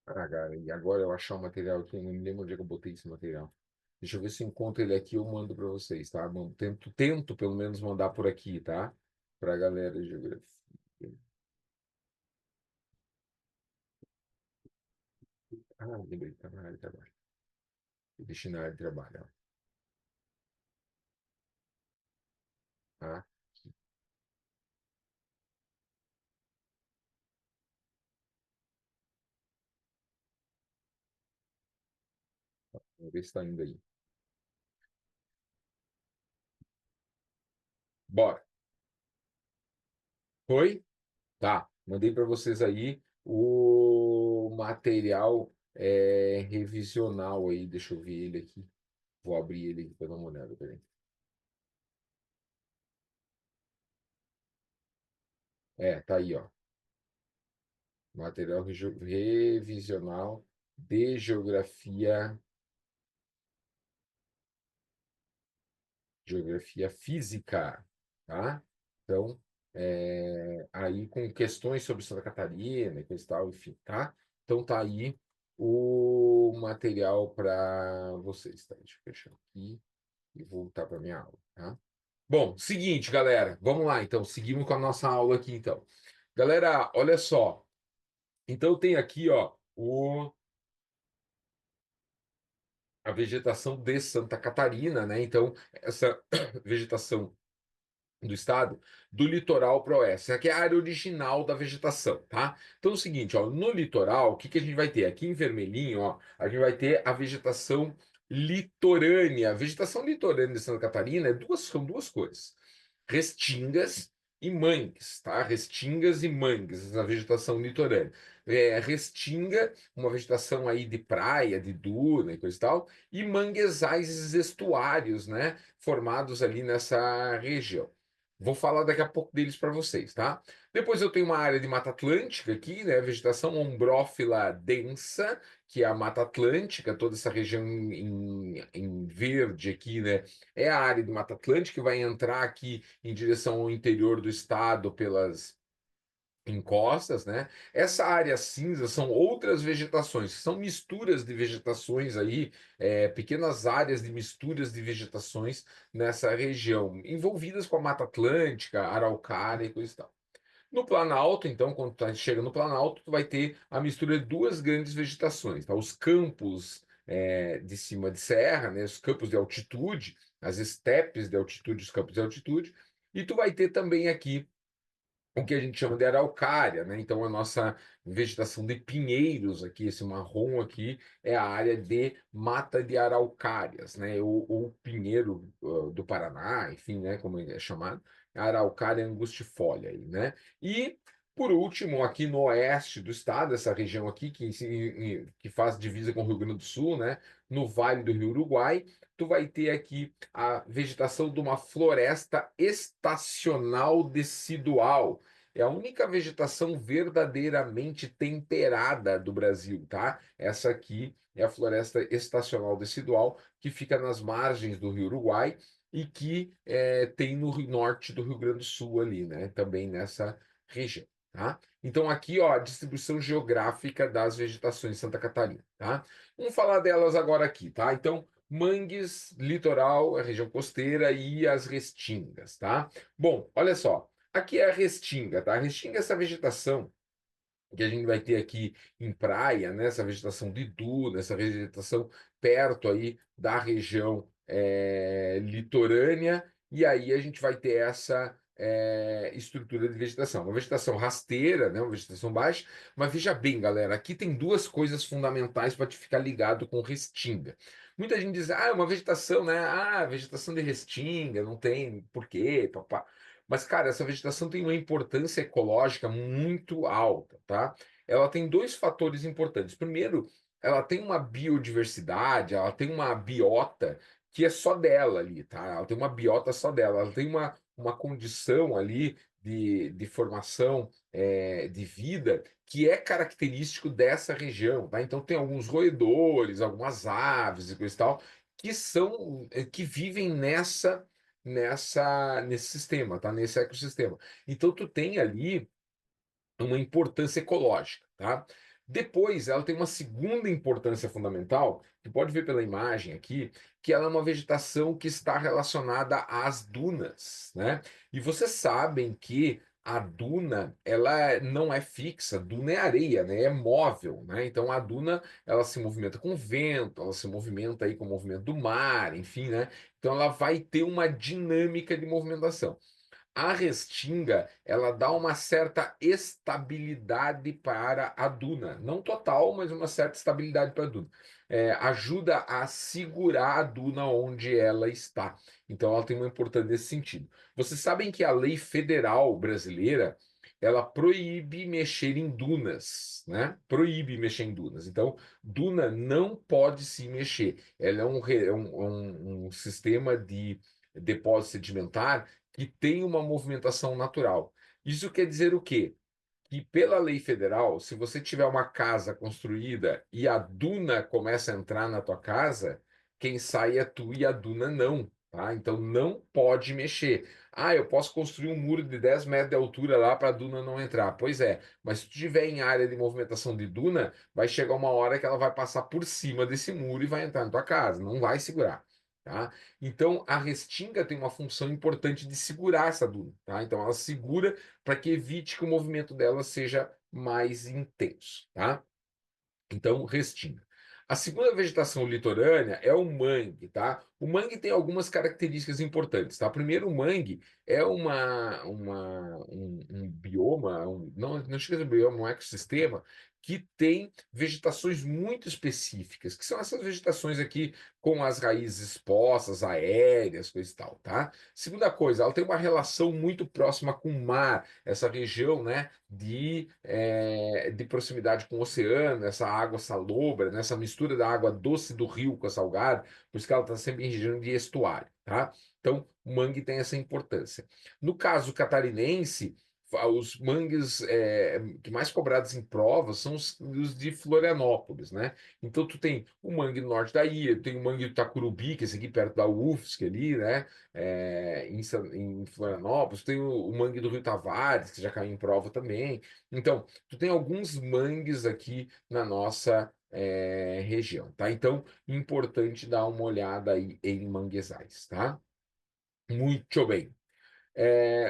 Ah, cara, e agora eu achar o material aqui, eu não me lembro onde é que eu botei esse material. Deixa eu ver se eu encontro ele aqui, eu mando para vocês, tá? Tento pelo menos mandar por aqui, tá? Para a galera de geografia. Ah, lembrei, tá na área de trabalho. Deixa na área de trabalho, ó, tá? Vamos ver se está indo aí. Bora. Foi? Tá. Mandei para vocês aí o material revisional aí. Deixa eu ver ele aqui. Vou abrir ele aqui para dar uma olhada. Peraí. Tá aí, ó. Material revisional de geografia física, tá? Então, aí com questões sobre Santa Catarina e coisa e tal, enfim, tá? Então tá aí o material para vocês, tá? Deixa eu fechar aqui e voltar para minha aula, tá? Bom, seguinte, galera, vamos lá, então, seguimos com a nossa aula aqui, então. Galera, olha só. Então tem aqui, ó, a vegetação de Santa Catarina, né? Então, essa vegetação do estado, do litoral para o oeste. Essa aqui é a área original da vegetação, tá? Então é o seguinte, ó, no litoral, o que que a gente vai ter? Aqui em vermelhinho, ó, a gente vai ter a vegetação litorânea. A vegetação litorânea de Santa Catarina são duas coisas: restingas e mangues, tá? Restingas e mangues, na vegetação litorânea. Restinga, uma vegetação aí de praia, de duna e coisa e tal, e manguezais estuários, né? Formados ali nessa região. Vou falar daqui a pouco deles para vocês, tá? Depois eu tenho uma área de Mata Atlântica aqui, né? Vegetação ombrófila densa, que é a Mata Atlântica, toda essa região em verde aqui, né? É a área de Mata Atlântica que vai entrar aqui em direção ao interior do estado pelas encostas, né? Essa área cinza são outras vegetações, são misturas de vegetações aí, pequenas áreas de misturas de vegetações nessa região, envolvidas com a Mata Atlântica, Araucária e coisa e tal. No Planalto, então, quando tu chega no Planalto, tu vai ter a mistura de duas grandes vegetações, tá? Os campos de cima de serra, né? Os campos de altitude, as estepes de altitude, os campos de altitude, e tu vai ter também aqui o que a gente chama de araucária, né? Então, a nossa vegetação de pinheiros aqui, esse marrom aqui, é a área de mata de araucárias, né? Ou pinheiro do Paraná, enfim, né? Como é chamado, a araucária angustifolia, aí, né? E, por último, aqui no oeste do estado, essa região aqui, que faz divisa com o Rio Grande do Sul, né? No Vale do Rio Uruguai, tu vai ter aqui a vegetação de uma floresta estacional decidual. É a única vegetação verdadeiramente temperada do Brasil, tá? Essa aqui é a floresta estacional decidual, que fica nas margens do Rio Uruguai e que tem no norte do Rio Grande do Sul ali, né? Também nessa região, tá? Então aqui, ó, a distribuição geográfica das vegetações de Santa Catarina, tá? Vamos falar delas agora aqui, tá? Então, mangues, litoral, a região costeira e as restingas, tá? Bom, olha só. Aqui é a restinga, tá? A restinga é essa vegetação que a gente vai ter aqui em praia, né? Essa vegetação de duna, essa vegetação perto aí da região litorânea, e aí a gente vai ter essa estrutura de vegetação. Uma vegetação rasteira, né? Uma vegetação baixa, mas veja bem, galera, aqui tem duas coisas fundamentais para te ficar ligado com restinga. Muita gente diz, ah, é uma vegetação, né? Ah, vegetação de restinga, não tem porquê, papá. Mas, cara, essa vegetação tem uma importância ecológica muito alta, tá? Ela tem dois fatores importantes. Primeiro, ela tem uma biodiversidade, ela tem uma biota que é só dela ali, tá? Ela tem uma biota só dela, ela tem uma condição ali de formação de vida que é característico dessa região, tá? Então tem alguns roedores, algumas aves e coisa e tal, que vivem nesse sistema, tá? Nesse ecossistema. Então tu tem ali uma importância ecológica, tá? Depois, ela tem uma segunda importância fundamental, que pode ver pela imagem aqui, que ela é uma vegetação que está relacionada às dunas, né? E vocês sabem que a duna, ela não é fixa, duna é areia, né? É móvel, né? Então a duna, ela se movimenta com o vento, ela se movimenta aí com o movimento do mar, enfim, né? Então ela vai ter uma dinâmica de movimentação. A restinga, ela dá uma certa estabilidade para a duna, não total, mas uma certa estabilidade para a duna. Ajuda a segurar a duna onde ela está. Então, ela tem uma importância nesse sentido. Vocês sabem que a lei federal brasileira, ela proíbe mexer em dunas, né? Proíbe mexer em dunas. Então, duna não pode se mexer. Ela é um sistema de depósito sedimentar que tem uma movimentação natural. Isso quer dizer o quê? Que pela lei federal, se você tiver uma casa construída e a duna começa a entrar na tua casa, quem sai é tu e a duna não, tá? Então não pode mexer. Ah, eu posso construir um muro de 10 metros de altura lá para a duna não entrar. Pois é, mas se tu estiver em área de movimentação de duna, vai chegar uma hora que ela vai passar por cima desse muro e vai entrar na tua casa, não vai segurar. Tá? Então, a restinga tem uma função importante de segurar essa duna. Tá? Então, ela segura para que evite que o movimento dela seja mais intenso, tá? Então, restinga. A segunda vegetação litorânea é o mangue, tá? O mangue tem algumas características importantes, tá? Primeiro, o mangue é um bioma, não chega a ser um bioma, um ecossistema que tem vegetações muito específicas, que são essas vegetações aqui com as raízes expostas, aéreas, coisa e tal, tá? Segunda coisa, ela tem uma relação muito próxima com o mar, essa região, né, de proximidade com o oceano, essa água salobra, né, essa mistura da água doce do rio com a salgada, por isso que ela está sempre em região de estuário, tá? Então, o mangue tem essa importância. No caso catarinense, os mangues que mais cobrados em provas são os de Florianópolis, né? Então tu tem o mangue do norte da ilha, tem o mangue do Tacurubi, que é esse aqui perto da UFSC ali, né? Em Florianópolis, tem o mangue do Rio Tavares, que já caiu em prova também. Então, tu tem alguns mangues aqui na nossa região, tá? Então, importante dar uma olhada aí em manguezais, tá? Muito bem.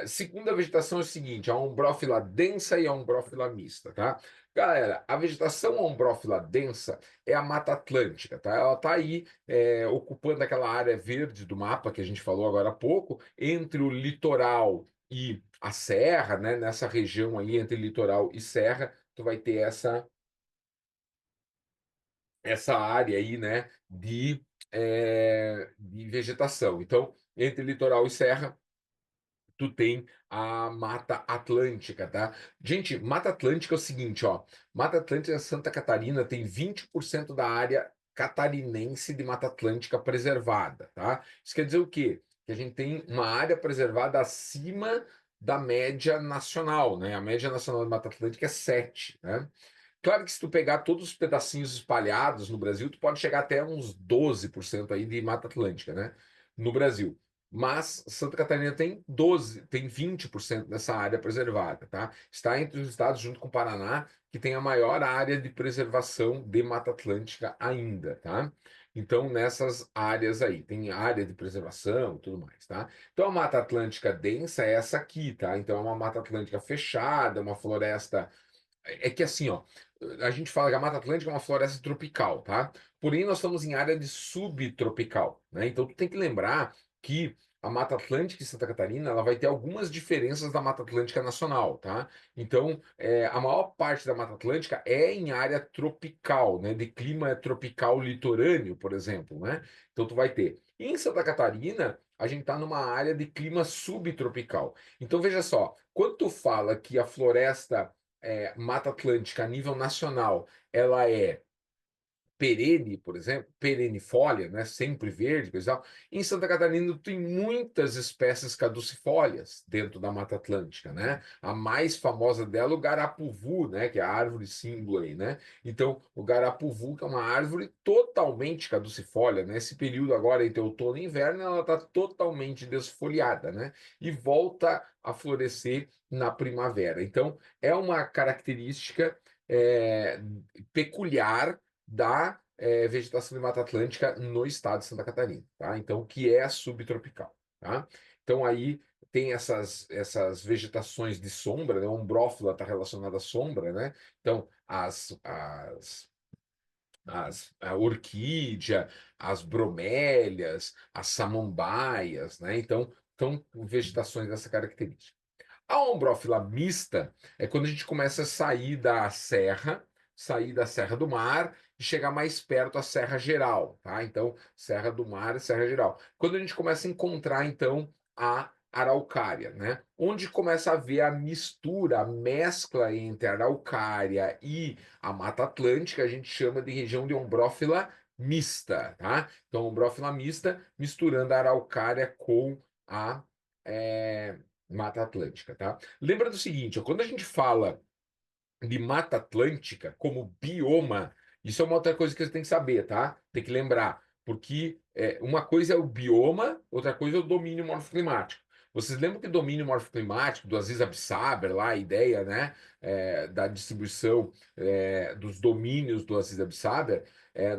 Segunda vegetação é o seguinte: a ombrófila densa e a ombrófila mista, tá? Galera, a vegetação ombrófila densa é a Mata Atlântica, tá? Ela tá aí ocupando aquela área verde do mapa que a gente falou agora há pouco, entre o litoral e a serra, né? Nessa região aí, entre litoral e serra, tu vai ter essa área aí, né? De vegetação. Então, entre litoral e serra tu tem a Mata Atlântica, tá? Gente, Mata Atlântica é o seguinte, ó. Mata Atlântica Santa Catarina tem 20% da área catarinense de Mata Atlântica preservada, tá? Isso quer dizer o quê? Que a gente tem uma área preservada acima da média nacional, né? A média nacional de Mata Atlântica é 7, né? Claro que se tu pegar todos os pedacinhos espalhados no Brasil, tu pode chegar até uns 12% aí de Mata Atlântica, né? No Brasil. Mas Santa Catarina tem 12, tem 20% dessa área preservada, tá? Está entre os estados, junto com o Paraná, que tem a maior área de preservação de Mata Atlântica ainda, tá? Então, nessas áreas aí, tem área de preservação e tudo mais, tá? Então, a Mata Atlântica densa é essa aqui, tá? Então, é uma Mata Atlântica fechada, uma floresta que assim, ó, a gente fala que a Mata Atlântica é uma floresta tropical, tá? Porém, nós estamos em área de subtropical, né? Então, tu tem que lembrar que a Mata Atlântica em Santa Catarina, ela vai ter algumas diferenças da Mata Atlântica nacional, tá? Então, a maior parte da Mata Atlântica é em área tropical, né? De clima tropical litorâneo, por exemplo, né? Então, tu vai ter. Em Santa Catarina, a gente está numa área de clima subtropical. Então, veja só, quando tu fala que a floresta Mata Atlântica a nível nacional, ela é perene, por exemplo, perenifolia, né, sempre verde, coisa e tal. Em Santa Catarina tem muitas espécies caducifólias dentro da Mata Atlântica, né? A mais famosa dela é o garapuvu, né, que é a árvore símbolo aí, né? Então, o garapuvu que é uma árvore totalmente caducifólia, né? Esse período agora entre outono e inverno, ela está totalmente desfolhada, né? E volta a florescer na primavera. Então, é uma característica peculiar da vegetação de Mata Atlântica no estado de Santa Catarina, tá? Então, que é subtropical, tá? Então, aí tem essas vegetações de sombra, né? A ombrófila está relacionada à sombra, né? Então, a orquídea, as bromélias, as samambaias, né? Então, são vegetações dessa característica. A ombrófila mista é quando a gente começa a sair da Serra do Mar e chegar mais perto à Serra Geral, tá? Então, Serra do Mar e Serra Geral. Quando a gente começa a encontrar, então, a araucária, né? Onde começa a haver a mistura, a mescla entre a araucária e a Mata Atlântica, a gente chama de região de ombrófila mista, tá? Então, ombrófila mista misturando a araucária com a eh, Mata Atlântica, tá? Lembra do seguinte, ó, quando a gente fala de Mata Atlântica como bioma, isso é uma outra coisa que você tem que saber, tá? Tem que lembrar, porque uma coisa é o bioma, outra coisa é o domínio morfoclimático. Vocês lembram que o domínio morfoclimático do Aziz Absaber, lá a ideia, né, da distribuição dos domínios do Aziz Absaber,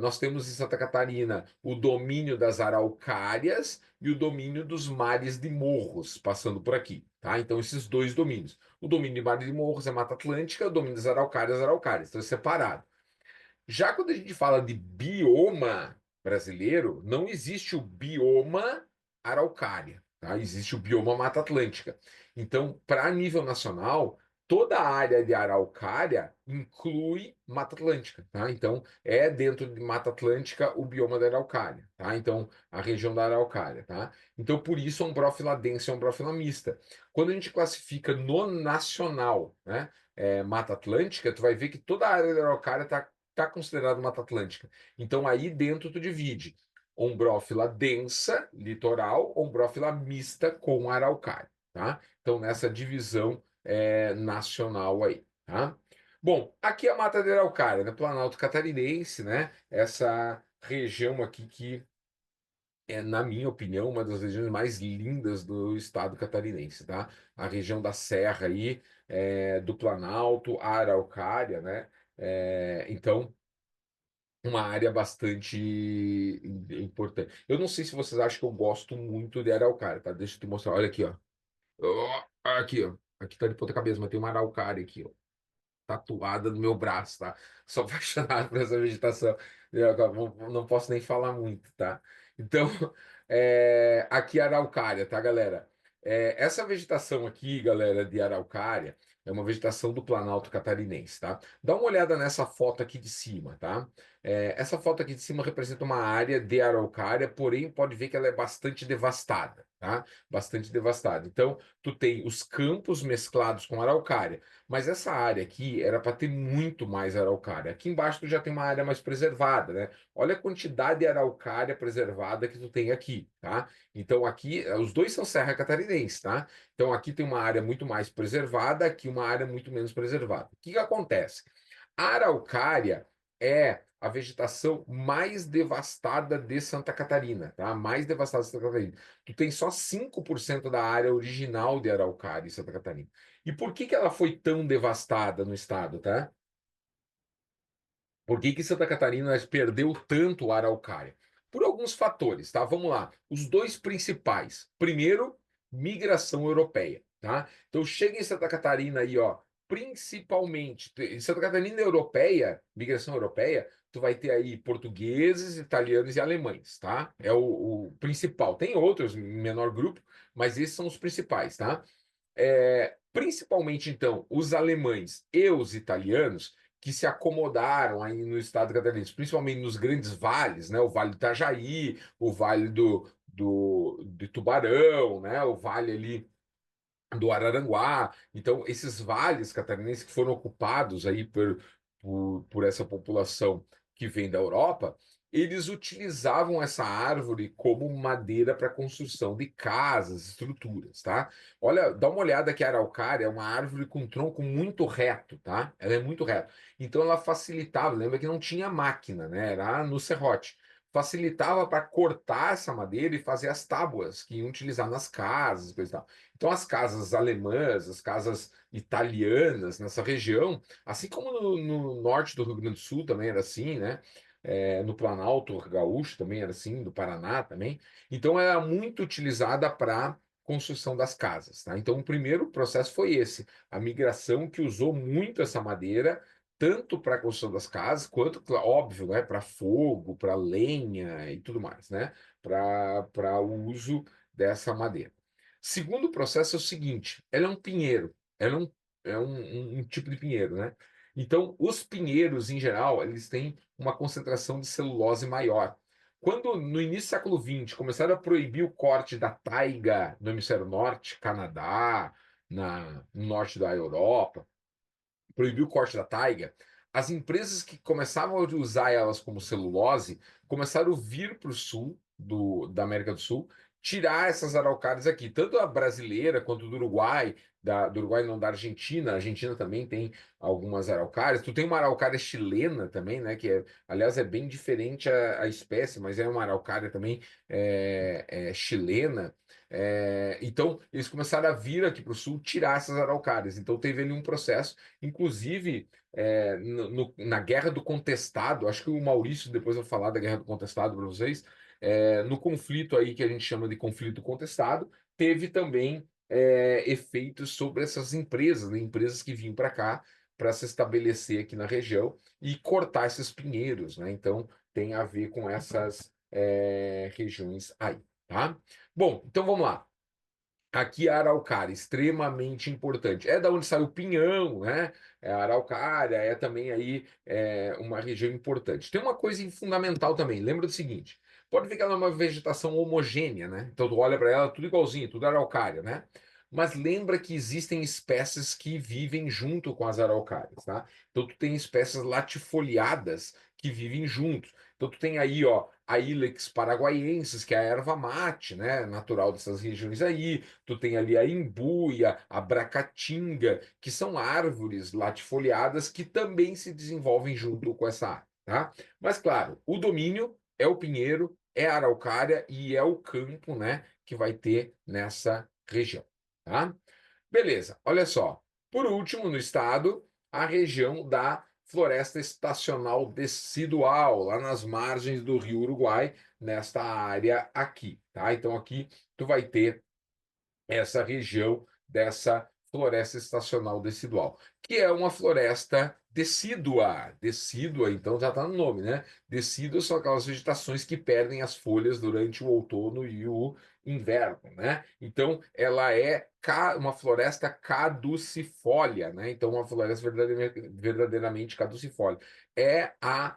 nós temos em Santa Catarina o domínio das araucárias e o domínio dos mares de morros, passando por aqui, tá? Então, esses dois domínios. O domínio de mares de morros é Mata Atlântica, o domínio das araucárias, então é separado. Já quando a gente fala de bioma brasileiro, não existe o bioma araucária, tá? Existe o bioma Mata Atlântica. Então, para nível nacional, toda a área de araucária inclui Mata Atlântica, tá? Então, é dentro de Mata Atlântica o bioma da araucária, tá? Então, a região da araucária, tá? Então, por isso, a ombrófila densa e a ombrófila mista. Quando a gente classifica no nacional, né? Mata Atlântica, tu vai ver que toda a área da araucária está considerado Mata Atlântica. Então, aí dentro tu divide ombrófila densa, litoral, ombrófila mista com araucária, tá? Então, nessa divisão nacional aí, tá? Bom, aqui é a Mata de Araucária, né? Planalto Catarinense, né? Essa região aqui que é, na minha opinião, uma das regiões mais lindas do estado catarinense, tá? A região da Serra aí, do Planalto, a Araucária, né? Então, uma área bastante importante. Eu não sei se vocês acham que eu gosto muito de Araucária, tá? Deixa eu te mostrar. Olha aqui, ó. Aqui, ó. Aqui tá de ponta cabeça, mas tem uma Araucária aqui, ó, tatuada no meu braço, tá? Sou apaixonado por essa vegetação. Eu não posso nem falar muito, tá? Então, aqui é Araucária, tá, galera? Essa vegetação aqui, galera, de Araucária, é uma vegetação do Planalto Catarinense, tá? Dá uma olhada nessa foto aqui de cima, tá? Essa foto aqui de cima representa uma área de Araucária, porém pode ver que ela é bastante devastada, tá? Bastante devastada. Então, tu tem os campos mesclados com Araucária. Mas essa área aqui era para ter muito mais araucária. Aqui embaixo tu já tem uma área mais preservada, né? Olha a quantidade de araucária preservada que tu tem aqui, tá? Então aqui, os dois são Serra Catarinense, tá? Então aqui tem uma área muito mais preservada, aqui uma área muito menos preservada. O que que acontece? A araucária é a vegetação mais devastada de Santa Catarina, tá? Mais devastada de Santa Catarina. Tu tem só 5% da área original de araucária em Santa Catarina. E por que que ela foi tão devastada no estado, tá? Por que que Santa Catarina perdeu tanto a araucária? Por alguns fatores, tá? Vamos lá. Os dois principais. Primeiro, migração europeia, tá? Então chega em Santa Catarina aí, ó, principalmente em Santa Catarina europeia, migração europeia, tu vai ter aí portugueses, italianos e alemães, tá? É o principal. Tem outros em menor grupo, mas esses são os principais, tá? Principalmente, então, os alemães e os italianos que se acomodaram aí no estado catarinense, principalmente nos grandes vales, né? O Vale do Itajaí, o Vale de Tubarão, né? O vale ali do Araranguá. Então, esses vales catarinenses que foram ocupados aí por essa população que vem da Europa, eles utilizavam essa árvore como madeira para construção de casas, estruturas, tá? Olha, dá uma olhada que a araucária é uma árvore com tronco muito reto, tá? Ela é muito reta. Então, ela facilitava, lembra que não tinha máquina, né? Era no serrote. Facilitava para cortar essa madeira e fazer as tábuas que iam utilizar nas casas, coisa e tal. Então, as casas alemãs, as casas italianas nessa região, assim como no norte do Rio Grande do Sul também era assim, né? No Planalto Gaúcho também era assim, do Paraná também. Então, era muito utilizada para construção das casas, tá? Então, o primeiro processo foi esse, a migração que usou muito essa madeira, tanto para a construção das casas, quanto, óbvio, né, para fogo, para lenha e tudo mais, né? Para o uso dessa madeira. Segundo processo é o seguinte: ela é um pinheiro, ela é um tipo de pinheiro, né? Então, os pinheiros, em geral, eles têm uma concentração de celulose maior. Quando, no início do século XX, começaram a proibir o corte da taiga no hemisfério norte, Canadá, no norte da Europa, proibiu o corte da taiga, as empresas que começavam a usar elas como celulose começaram a vir para o sul da América do Sul, tirar essas araucárias aqui, tanto a brasileira quanto do Uruguai, do Uruguai não, da Argentina. A Argentina também tem algumas araucárias. Tu tem uma araucária chilena também, né? Aliás, é bem diferente a espécie, mas é uma araucária também chilena. Então, eles começaram a vir aqui para o sul tirar essas araucárias. Então, teve ali um processo. Inclusive, na Guerra do Contestado, acho que o Maurício depois vai falar da Guerra do Contestado para vocês. No conflito aí que a gente chama de conflito contestado, teve também efeitos sobre essas empresas, né? Empresas que vinham para cá para se estabelecer aqui na região e cortar esses pinheiros, né? Então tem a ver com essas regiões aí, tá? Bom, então vamos lá. Aqui a araucária, extremamente importante. É da onde sai o pinhão, né? A araucária é também aí uma região importante. Tem uma coisa fundamental também. Lembra do seguinte: pode ver que ela é uma vegetação homogênea, né? Então tu olha para ela tudo igualzinho, tudo araucária, né? Mas lembra que existem espécies que vivem junto com as araucárias, tá? Então tu tem espécies latifoliadas que vivem juntos. Então tu tem aí, ó, a Ilex paraguaiensis, que é a erva mate, né, natural dessas regiões aí. Tu tem ali a imbuia, a bracatinga, que são árvores latifoliadas que também se desenvolvem junto com essa árvore, tá? Mas claro, o domínio é o pinheiro, é a araucária e é o campo, né, que vai ter nessa região, tá? Beleza, olha só. Por último, no estado, a região da floresta estacional decidual, lá nas margens do Rio Uruguai, nesta área aqui, tá? Então aqui tu vai ter essa região dessa floresta estacional decidual, que é uma floresta decídua. Decídua, então já está no nome, né? Decíduas são aquelas vegetações que perdem as folhas durante o outono e o inverno, né? Então ela é uma floresta caducifólia, né? Então uma floresta verdadeiramente caducifólia. É a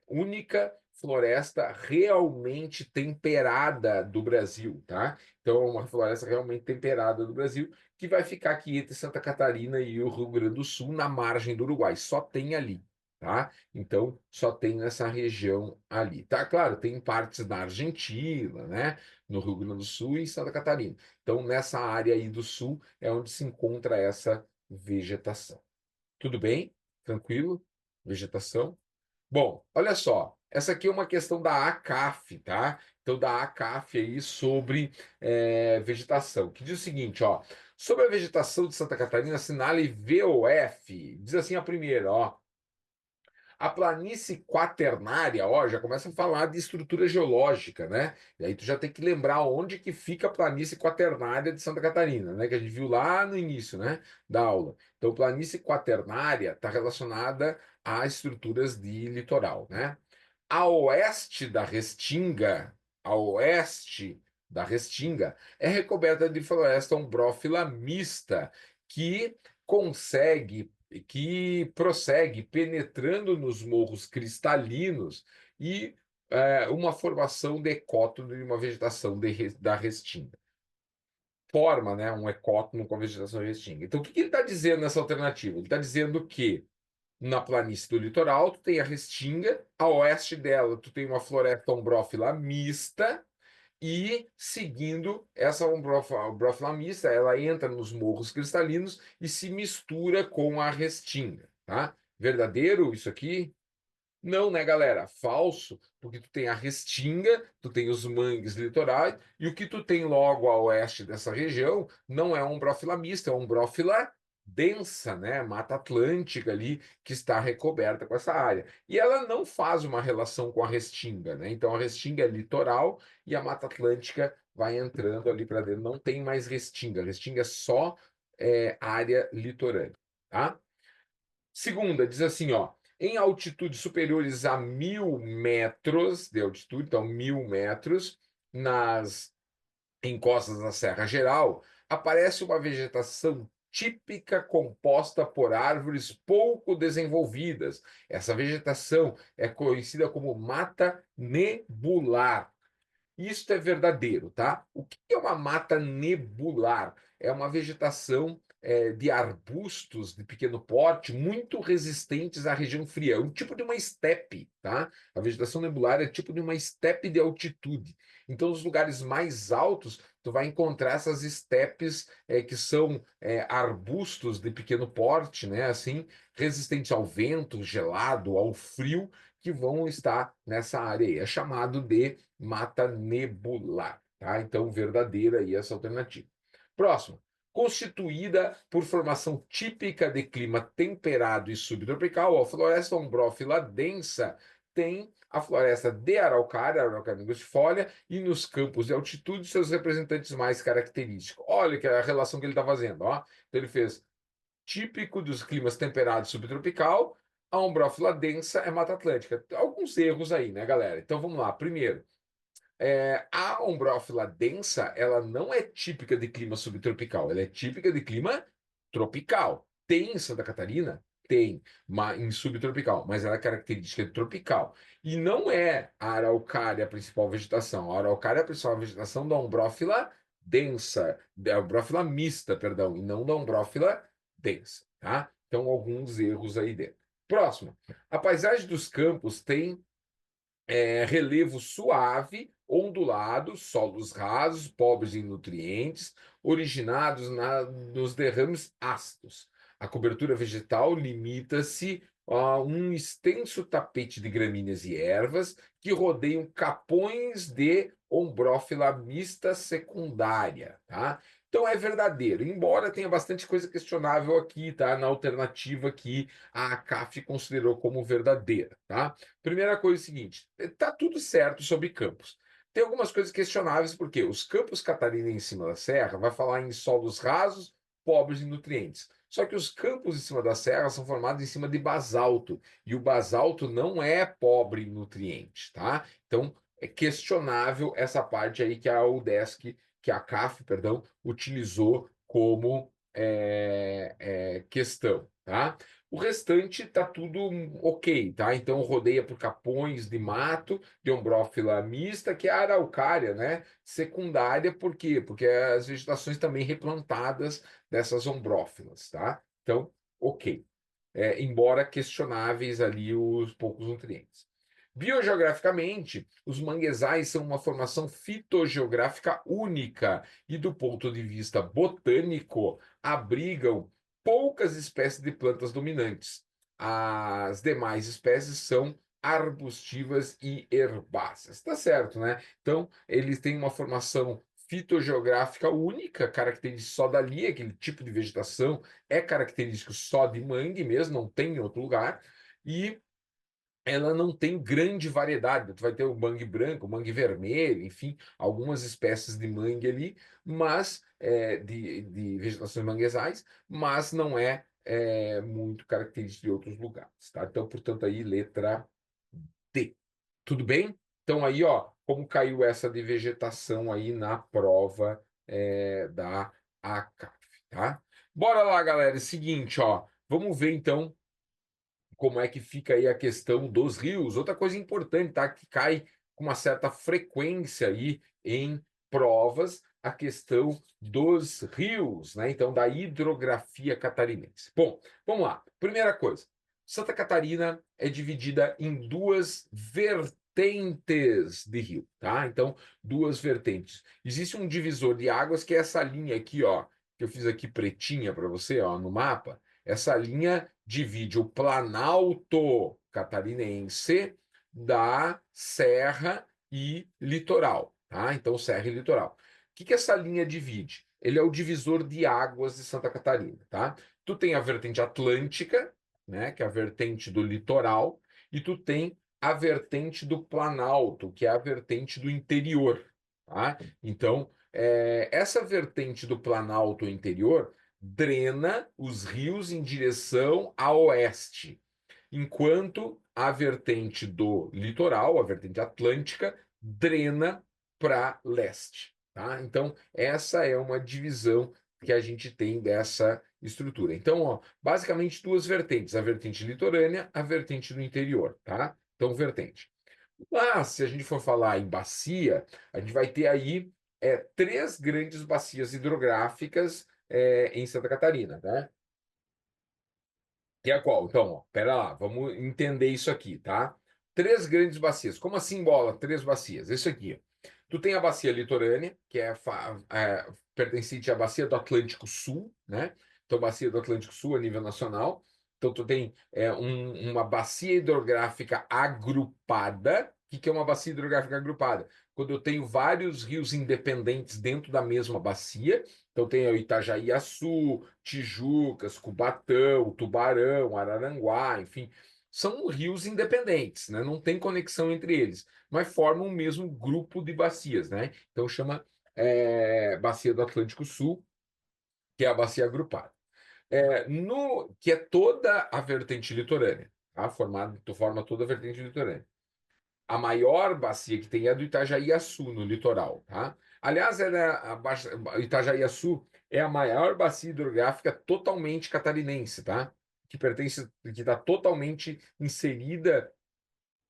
única floresta realmente temperada do Brasil, tá? Então, é uma floresta realmente temperada do Brasil, que vai ficar aqui entre Santa Catarina e o Rio Grande do Sul, na margem do Uruguai. Só tem ali, tá? Então, só tem nessa região ali, tá? Claro, tem partes na Argentina, né? No Rio Grande do Sul e em Santa Catarina. Então, nessa área aí do sul é onde se encontra essa vegetação. Tudo bem? Tranquilo? Vegetação? Bom, olha só, essa aqui é uma questão da ACAF, tá? Então, da ACAF aí sobre vegetação, que diz o seguinte, ó, sobre a vegetação de Santa Catarina, assinale VOF, diz assim a primeira, ó, a planície quaternária, ó, já começa a falar de estrutura geológica, né? E aí tu já tem que lembrar onde que fica a planície quaternária de Santa Catarina, né? Que a gente viu lá no início, né, da aula. Então, planície quaternária está relacionada a estruturas de litoral, né? A oeste da Restinga, a oeste da Restinga, é recoberta de floresta ombrófila mista, que consegue, que prossegue penetrando nos morros cristalinos e uma formação de ecótono de uma vegetação da Restinga. Forma, né, um ecótono com a vegetação da Restinga. Então, o que que ele está dizendo nessa alternativa? Ele está dizendo que na planície do litoral, tu tem a Restinga, a oeste dela, tu tem uma floresta ombrófila mista, e seguindo essa ombrófila mista, ela entra nos morros cristalinos e se mistura com a Restinga, tá? Verdadeiro isso aqui? Não, né, galera? Falso, porque tu tem a Restinga, tu tem os mangues litorais, e o que tu tem logo a oeste dessa região não é umbrófila mista, é umbrófila densa, né? Mata Atlântica ali, que está recoberta com essa área. E ela não faz uma relação com a Restinga, né? Então a Restinga é litoral e a Mata Atlântica vai entrando ali para dentro. Não tem mais Restinga. Restinga é só área litorânea, tá? Segunda, diz assim, ó, em altitudes superiores a 1.000 metros de altitude, então 1.000 metros, nas encostas da Serra Geral, aparece uma vegetação típica composta por árvores pouco desenvolvidas. Essa vegetação é conhecida como mata nebular. Isto é verdadeiro, tá? O que é uma mata nebular? É uma vegetação de arbustos de pequeno porte, muito resistentes à região fria. É um tipo de uma estepe, tá? A vegetação nebular é tipo de uma estepe de altitude. Então, nos lugares mais altos, tu vai encontrar essas estepes que são arbustos de pequeno porte, né? Assim, resistentes ao vento, gelado, ao frio, que vão estar nessa área aí. É chamado de mata nebular, tá? Então, verdadeira aí essa alternativa. Próximo. Constituída por formação típica de clima temperado e subtropical, a floresta ombrófila densa tem a floresta de araucária, araucária angustifolia, e nos campos de altitude, seus representantes mais característicos. Olha que a relação que ele está fazendo, ó. Então, ele fez típico dos climas temperado e subtropical, a ombrófila densa é Mata Atlântica. Alguns erros aí, né, galera? Então vamos lá. Primeiro, a ombrófila densa, ela não é típica de clima subtropical, ela é típica de clima tropical. Tem em Santa Catarina? Tem, em subtropical, mas ela é característica tropical. E não é a araucária a principal vegetação. A araucária é a principal vegetação da ombrófila densa, da umbrófila mista, perdão, e não da umbrófila densa, tá? Então, alguns erros aí dentro. Próximo. A paisagem dos campos tem relevo suave, ondulado, solos rasos, pobres em nutrientes, originados nos derrames ácidos. A cobertura vegetal limita-se a um extenso tapete de gramíneas e ervas que rodeiam capões de ombrófila mista secundária, tá? Então é verdadeiro, embora tenha bastante coisa questionável aqui, tá? Na alternativa que a ACAF considerou como verdadeira, tá? Primeira coisa é o seguinte: tá tudo certo sobre campos. Tem algumas coisas questionáveis, porque os campos Catarina em cima da serra vai falar em solos rasos, pobres em nutrientes. Só que os campos em cima da serra são formados em cima de basalto, e o basalto não é pobre em nutrientes, tá? Então, é questionável essa parte aí que a UDESC, que a CAF, perdão, utilizou como questão, tá? O restante está tudo ok, tá? Então rodeia por capões de mato, de ombrófila mista, que é a araucária, né? Secundária, por quê? Porque as vegetações também replantadas dessas ombrófilas, tá? Então, ok. Embora questionáveis ali os poucos nutrientes. Biogeograficamente, os manguezais são uma formação fitogeográfica única e, do ponto de vista botânico, abrigam poucas espécies de plantas dominantes. As demais espécies são arbustivas e herbáceas. Tá certo, né? Então, eles têm uma formação fitogeográfica única, característica só dali, aquele tipo de vegetação é característico só de mangue mesmo, não tem em outro lugar, e ela não tem grande variedade. Tu vai ter o mangue branco, o mangue vermelho, enfim, algumas espécies de mangue ali, mas de vegetações manguezais, mas não é muito característico de outros lugares, tá? Então, portanto, aí letra D. Tudo bem? Então aí, ó, como caiu essa de vegetação aí na prova da ACAF, tá? Bora lá, galera. É o seguinte, ó, vamos ver então como é que fica aí a questão dos rios. Outra coisa importante, tá? Que cai com uma certa frequência aí em provas, a questão dos rios, né? Então, da hidrografia catarinense. Bom, vamos lá. Primeira coisa, Santa Catarina é dividida em duas vertentes de rio, tá? Então, duas vertentes. Existe um divisor de águas que é essa linha aqui, ó, que eu fiz aqui pretinha para você, ó, no mapa. Essa linha divide o Planalto Catarinense da Serra e Litoral, tá? Então, Serra e Litoral. O que essa linha divide? Ele é o divisor de águas de Santa Catarina, tá? Tu tem a vertente atlântica, né, que é a vertente do litoral, e tu tem a vertente do Planalto, que é a vertente do interior, tá? Então, essa vertente do Planalto interior drena os rios em direção a oeste, enquanto a vertente do litoral, a vertente atlântica, drena para leste. Tá? Então, essa é uma divisão que a gente tem dessa estrutura. Então, ó, basicamente duas vertentes, a vertente litorânea, a vertente do interior. Tá? Então, vertente. Mas, se a gente for falar em bacia, a gente vai ter aí três grandes bacias hidrográficas em Santa Catarina, né? Que é a qual? Então, ó, pera lá, vamos entender isso aqui, tá? Três grandes bacias. Como assim, bola? Três bacias. Isso aqui. Tu tem a bacia litorânea, que pertencente à bacia do Atlântico Sul, né? Então, bacia do Atlântico Sul a nível nacional. Então, tu tem uma bacia hidrográfica agrupada. O que é uma bacia hidrográfica agrupada? Quando eu tenho vários rios independentes dentro da mesma bacia. Então, tem o Itajaí-Açu, Tijucas, Cubatão, Tubarão, Araranguá, enfim, são rios independentes, né? Não tem conexão entre eles, mas formam o mesmo grupo de bacias, né? Então chama Bacia do Atlântico Sul, que é a bacia agrupada. Que é toda a vertente litorânea, tá? Forma toda a vertente litorânea. A maior bacia que tem é a do Itajaí-Açu, no litoral, tá? Aliás, Itajaí-Açu é a maior bacia hidrográfica totalmente catarinense, tá? Que está totalmente inserida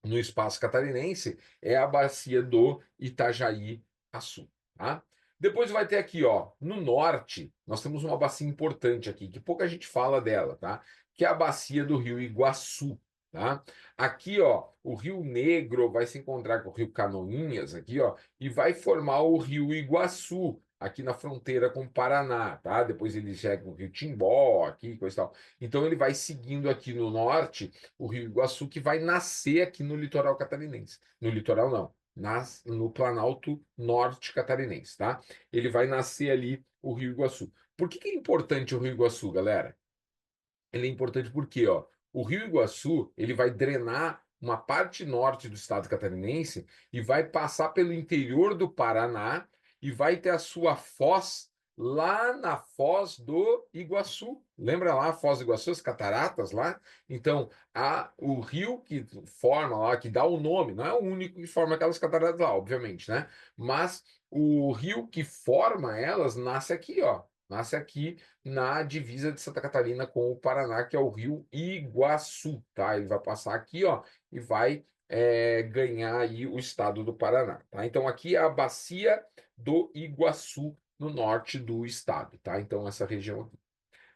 no espaço catarinense, é a bacia do Itajaí-Açu, tá? Depois vai ter aqui, ó, no norte, nós temos uma bacia importante aqui, que pouca gente fala dela, tá? Que é a bacia do Rio Iguaçu, tá? Aqui, ó, o Rio Negro vai se encontrar com o Rio Canoinhas aqui, ó, e vai formar o Rio Iguaçu, aqui na fronteira com o Paraná, tá? Depois ele chega com o Rio Timbó, aqui, coisa e tal. Então ele vai seguindo aqui no norte o Rio Iguaçu, que vai nascer aqui no litoral catarinense. No litoral, não. No Planalto Norte Catarinense, tá? Ele vai nascer ali o Rio Iguaçu. Por que que é importante o Rio Iguaçu, galera? Ele é importante porque, ó, o Rio Iguaçu, ele vai drenar uma parte norte do estado catarinense e vai passar pelo interior do Paraná e vai ter a sua foz lá na Foz do Iguaçu. Lembra lá a Foz do Iguaçu, as cataratas lá? Então, o rio que forma lá, que dá o nome, não é o único que forma aquelas cataratas lá, obviamente, né? Mas o rio que forma elas nasce aqui, ó. Nasce aqui na divisa de Santa Catarina com o Paraná, que é o Rio Iguaçu, tá? Ele vai passar aqui, ó, e vai ganhar aí o estado do Paraná, tá? Então aqui é a bacia do Iguaçu, no norte do estado, tá? Então essa região aqui.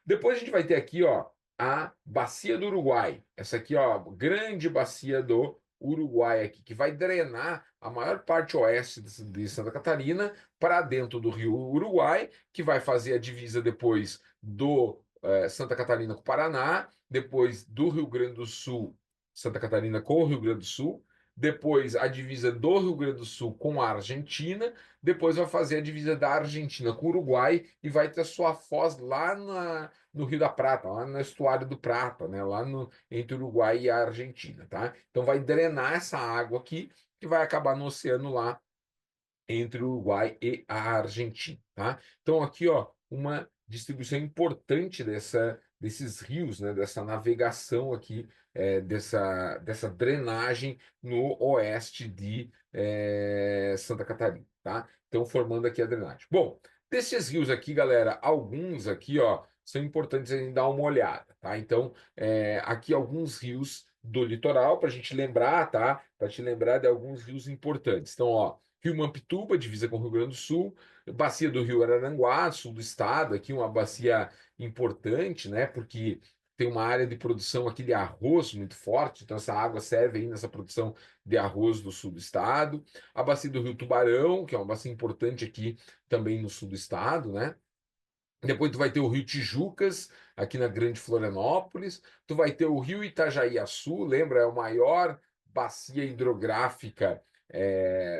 Depois a gente vai ter aqui, ó, a bacia do Uruguai. Essa aqui, ó, grande bacia do Uruguai aqui, que vai drenar a maior parte oeste de Santa Catarina para dentro do Rio Uruguai, que vai fazer a divisa depois do Santa Catarina com o Paraná, depois do Rio Grande do Sul, Santa Catarina com o Rio Grande do Sul, depois a divisa do Rio Grande do Sul com a Argentina, depois vai fazer a divisa da Argentina com o Uruguai e vai ter sua foz lá no Rio da Prata, lá no estuário do Prata, né? Lá entre o Uruguai e a Argentina, tá? Então vai drenar essa água aqui que vai acabar no oceano lá entre o Uruguai e a Argentina, tá? Então aqui, ó, uma distribuição importante desses rios, né? Dessa navegação aqui, dessa drenagem no oeste de Santa Catarina, tá? Então formando aqui a drenagem. Bom, desses rios aqui, galera, alguns aqui, ó, são importantes a gente dar uma olhada, tá? Então, aqui alguns rios do litoral para a gente lembrar, tá? Para te lembrar de alguns rios importantes. Então, ó, Rio Mampituba, divisa com o Rio Grande do Sul, bacia do Rio Araranguá, sul do estado, aqui uma bacia importante, né? Porque tem uma área de produção aqui de arroz muito forte, então essa água serve aí nessa produção de arroz do sul do estado. A bacia do Rio Tubarão, que é uma bacia importante aqui também no sul do estado, né? Depois tu vai ter o Rio Tijucas, aqui na Grande Florianópolis. Tu vai ter o Rio Itajaiaçu, lembra? É a maior bacia hidrográfica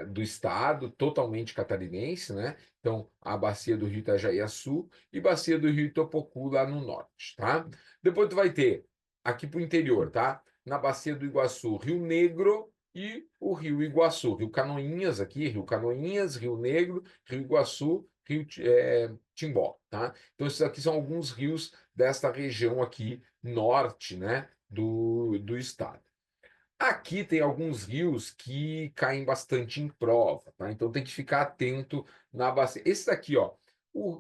do estado, totalmente catarinense, né? Então, a bacia do Rio Itajaiaçu e bacia do Rio Itopocu lá no norte, tá? Depois tu vai ter, aqui pro interior, tá? Na bacia do Iguaçu, Rio Negro e o Rio Iguaçu. Rio Canoinhas aqui, Rio Canoinhas, Rio Negro, Rio Iguaçu, Timbó, tá? Então, esses aqui são alguns rios desta região aqui, norte, né, do estado. Aqui tem alguns rios que caem bastante em prova, tá? Então tem que ficar atento na bacia. Esse daqui, ó,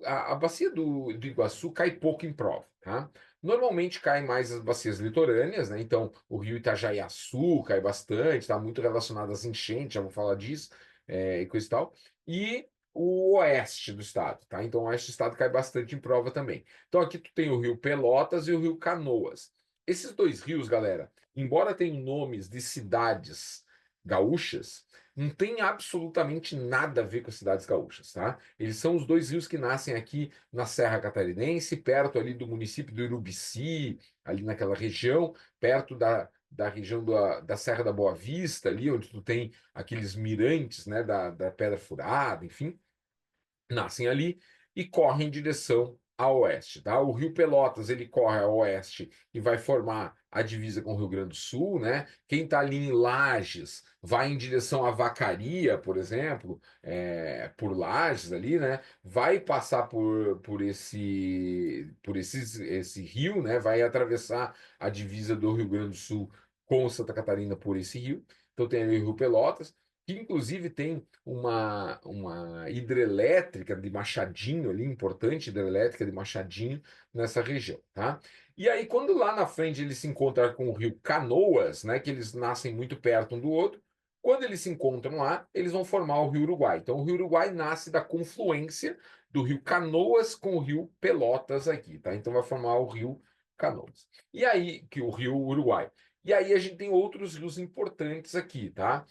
a bacia do Iguaçu cai pouco em prova, tá? Normalmente caem mais as bacias litorâneas, né? Então o rio Itajaiaçu cai bastante, tá muito relacionado às enchentes, já vou falar disso, e coisa e tal. E o oeste do estado, tá? Então o oeste do estado cai bastante em prova também. Então aqui tu tem o rio Pelotas e o rio Canoas. Esses dois rios, galera, embora tenham nomes de cidades gaúchas, não tem absolutamente nada a ver com as cidades gaúchas, tá? Eles são os dois rios que nascem aqui na Serra Catarinense, perto ali do município do Urubici, ali naquela região, perto da região da Serra da Boa Vista, ali onde tu tem aqueles mirantes, né, da Pedra Furada, enfim, nascem ali e correm em direção a oeste, tá? O Rio Pelotas, ele corre a oeste e vai formar a divisa com o Rio Grande do Sul, né? Quem está ali em Lages vai em direção à Vacaria, por exemplo, por Lages ali, né? Vai passar esse rio, né? Vai atravessar a divisa do Rio Grande do Sul com Santa Catarina por esse rio. Então tem ali o Rio Pelotas, que inclusive tem uma hidrelétrica de Machadinho ali, importante hidrelétrica de Machadinho nessa região, tá? E aí, quando lá na frente ele se encontra com o rio Canoas, né, que eles nascem muito perto um do outro, Quando eles se encontram lá, eles vão formar o Rio Uruguai. Então, o Rio Uruguai nasce da confluência do Rio Canoas com o Rio Pelotas aqui, tá? Então, vai formar o Rio Canoas. E aí, que o Rio Uruguai. E aí, a gente tem outros rios importantes aqui, tá?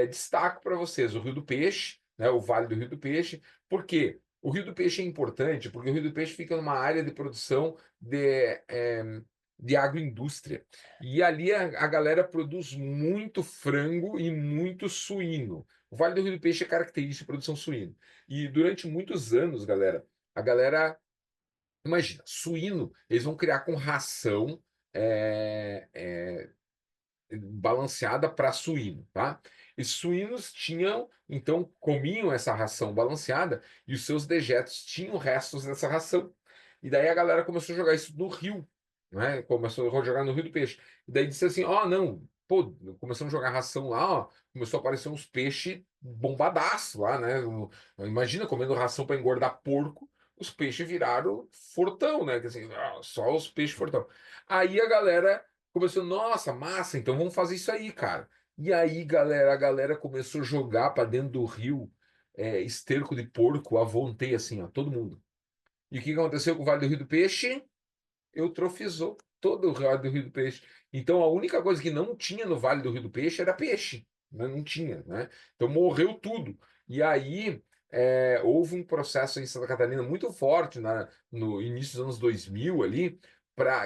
Destaco para vocês o Rio do Peixe, né? O Vale do Rio do Peixe. Por quê? O Rio do Peixe é importante porque o Rio do Peixe fica numa área de produção de agroindústria. E ali a galera produz muito frango e muito suíno. O Vale do Rio do Peixe é característico de produção suína. E durante muitos anos, a galera, imagina, suíno, eles vão criar com ração é, é, balanceada para suíno, tá? E suínos tinham, então, comiam essa ração balanceada e os seus dejetos tinham restos dessa ração. E daí a galera começou a jogar isso no rio, né? Começou a jogar no Rio do Peixe. E daí disse assim: ó, não, pô, começamos a jogar ração lá, ó, começou a aparecer uns peixes bombadaço lá, né? Imagina comendo ração para engordar porco. Os peixes viraram fortão, né? Que assim, só os peixes fortão. Aí a galera começou, nossa, massa, então vamos fazer isso aí, cara. E aí, galera, a galera começou a jogar para dentro do rio esterco de porco à vontade, assim, ó, todo mundo. E o que aconteceu com o Vale do Rio do Peixe? Eutrofizou todo o Vale do Rio do Peixe. Então, a única coisa que não tinha no Vale do Rio do Peixe era peixe, né? Não tinha, né? Então, morreu tudo. E aí, houve um processo em Santa Catarina muito forte no início dos anos 2000 ali,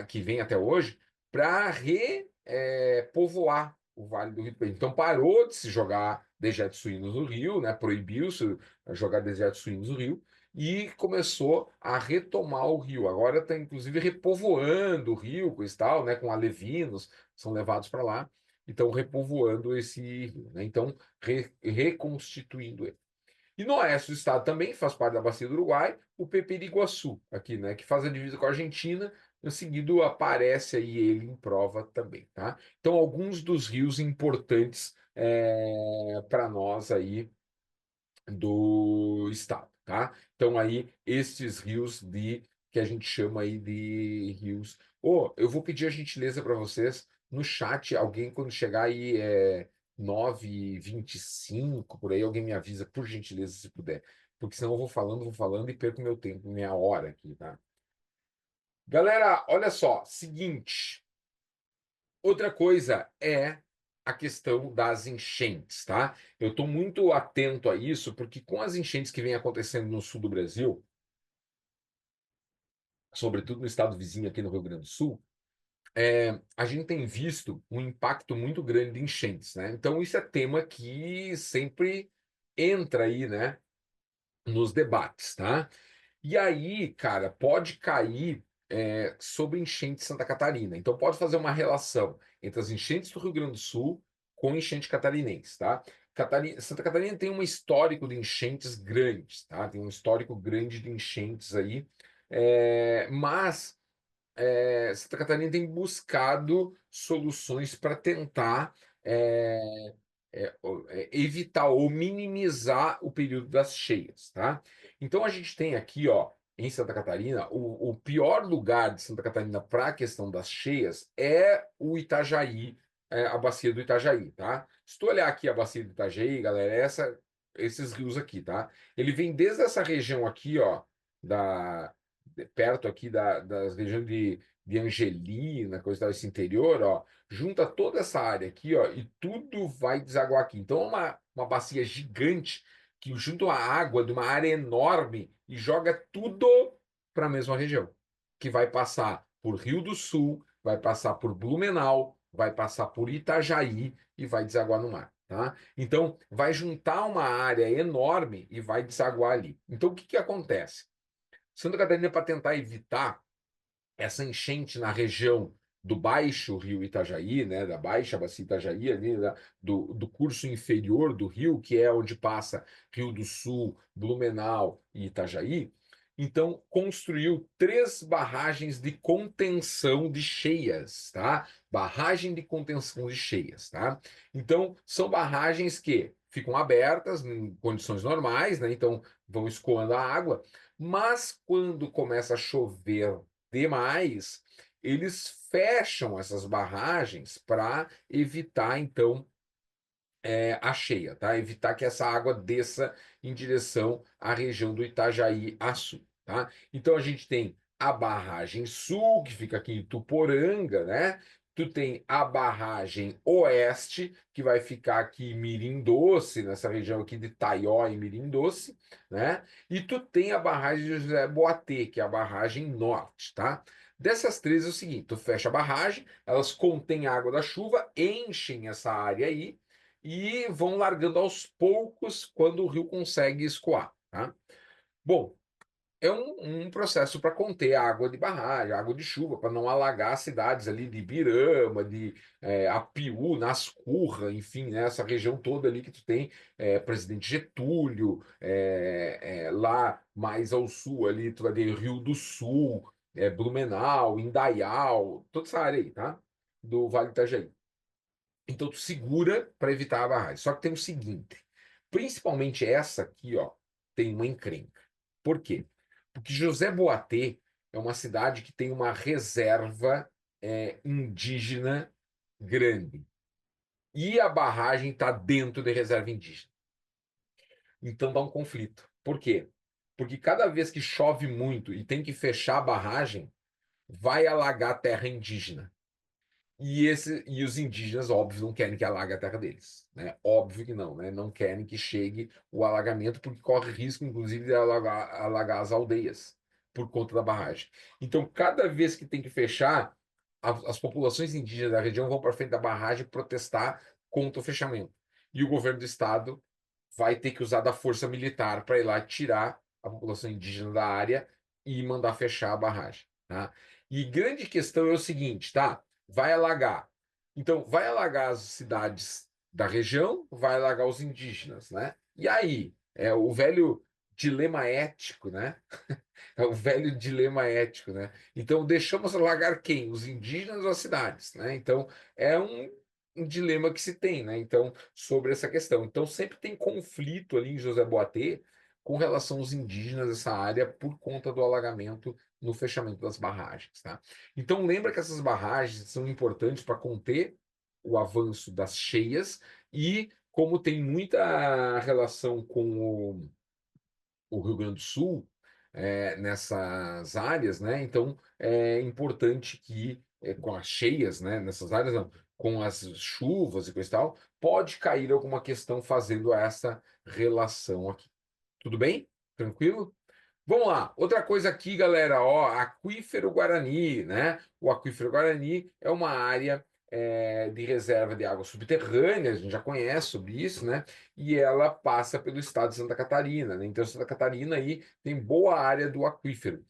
que vem até hoje, para repovoar o Vale do Rio do Peixe. Então, parou de se jogar dejetos suínos no rio, né? Proibiu-se jogar dejetos suínos no rio e começou a retomar o rio. Agora está, inclusive, repovoando o rio, coisa e tal, né, com alevinos, são levados para lá, e estão repovoando esse rio, né? Então, reconstituindo ele. E no oeste do estado também faz parte da bacia do Uruguai, o Pepiriguaçu, aqui, né, que faz a divisa com a Argentina. Em seguida aparece aí ele em prova também, tá? Então, alguns dos rios importantes para nós aí do estado, tá? Então aí estes rios que a gente chama aí de rios. Eu vou pedir a gentileza para vocês no chat, alguém quando chegar aí 9h25 por aí, alguém me avisa por gentileza se puder, porque senão eu vou falando e perco meu tempo, minha hora aqui, tá? Galera, olha só, seguinte, outra coisa é a questão das enchentes, tá? Eu estou muito atento a isso, porque com as enchentes que vem acontecendo no sul do Brasil, sobretudo no estado vizinho aqui no Rio Grande do Sul, a gente tem visto um impacto muito grande de enchentes, né? Então, isso é tema que sempre entra aí, né, nos debates, tá? E aí, cara, pode cair sobre enchente de Santa Catarina. Então, pode fazer uma relação entre as enchentes do Rio Grande do Sul com enchente catarinense, tá? Santa Catarina tem um histórico de enchentes grandes, tá? Tem um histórico grande de enchentes aí, mas Santa Catarina tem buscado soluções para tentar evitar ou minimizar o período das cheias, tá? Então a gente tem aqui, ó, em Santa Catarina, o pior lugar de Santa Catarina para a questão das cheias é o Itajaí, a bacia do Itajaí, tá? Se tu olhar aqui a bacia do Itajaí, galera, esses rios aqui, tá? Ele vem desde essa região aqui, ó, perto aqui das regiões de Angelina, coisa e tal, esse interior, ó, junta toda essa área aqui, ó, e tudo vai desaguar aqui. Então, é uma bacia gigante que junta a água de uma área enorme e joga tudo para a mesma região, que vai passar por Rio do Sul, vai passar por Blumenau, vai passar por Itajaí e vai desaguar no mar, tá? Então, vai juntar uma área enorme e vai desaguar ali. Então, o que que acontece? Santa Catarina, para tentar evitar essa enchente na região do Baixo Rio Itajaí, né, da Baixa Bacia Itajaí, ali, do curso inferior do rio, que é onde passa Rio do Sul, Blumenau e Itajaí, então construiu 3 barragens de contenção de cheias, tá? Barragem de contenção de cheias, tá? Então, são barragens que ficam abertas em condições normais, né? Então, vão escoando a água, mas quando começa a chover demais, eles fecham essas barragens para evitar, então, a cheia, tá? Evitar que essa água desça em direção à região do Itajaí-Açu, tá? Então a gente tem a barragem sul, que fica aqui em Tuporanga, né? Tu tem a barragem oeste, que vai ficar aqui em Mirim Doce, nessa região aqui de Taió e Mirim Doce, né? E tu tem a barragem de José Boatê, que é a barragem norte, tá? Dessas três é o seguinte, tu fecha a barragem, elas contêm água da chuva, enchem essa área aí, e vão largando aos poucos quando o rio consegue escoar, tá? Bom, é um processo para conter a água de barragem, a água de chuva, para não alagar as cidades ali de Ibirama, de Apiú, Nascurra, enfim, né, essa região toda ali que tu tem Presidente Getúlio, lá mais ao sul ali, tu vai ter Rio do Sul, Blumenau, Indaial, toda essa área aí, tá? Do Vale do Itajaí. Então tu segura para evitar a barragem. Só que tem o seguinte, principalmente essa aqui, ó, tem uma encrenca. Por quê? Porque José Boatê é uma cidade que tem uma reserva indígena grande. E a barragem está dentro da reserva indígena. Então dá um conflito. Por quê? Porque cada vez que chove muito e tem que fechar a barragem, vai alagar a terra indígena. E os indígenas, óbvio, não querem que alague a terra deles, né? Óbvio que não, né? Não querem que chegue o alagamento, porque corre risco, inclusive, de alagar as aldeias por conta da barragem. Então, cada vez que tem que fechar, as populações indígenas da região vão para frente da barragem protestar contra o fechamento. E o governo do estado vai ter que usar da força militar para ir lá tirar a população indígena da área e mandar fechar a barragem, tá? E grande questão é o seguinte, tá? Vai alagar. Então, vai alagar as cidades da região, vai alagar os indígenas, né? E aí, é o velho dilema ético, né? É o velho dilema ético, né? Então, deixamos alagar quem? Os indígenas ou as cidades, né? Então, é um dilema que se tem, né? Então, sobre essa questão. Então, sempre tem conflito ali em José Boatê com relação aos indígenas dessa área por conta do alagamento no fechamento das barragens, tá? Então, lembra que essas barragens são importantes para conter o avanço das cheias e como tem muita relação com o Rio Grande do Sul nessas áreas, né? Então é importante que com as cheias, né? Nessas áreas, não, com as chuvas e coisa e tal, pode cair alguma questão fazendo essa relação aqui. Tudo bem? Tranquilo? Vamos lá, outra coisa aqui, galera, ó, aquífero Guarani, né? O aquífero Guarani é uma área de reserva de água subterrânea, a gente já conhece sobre isso, né? E ela passa pelo estado de Santa Catarina, né? Então, Santa Catarina aí tem boa área do aquífero.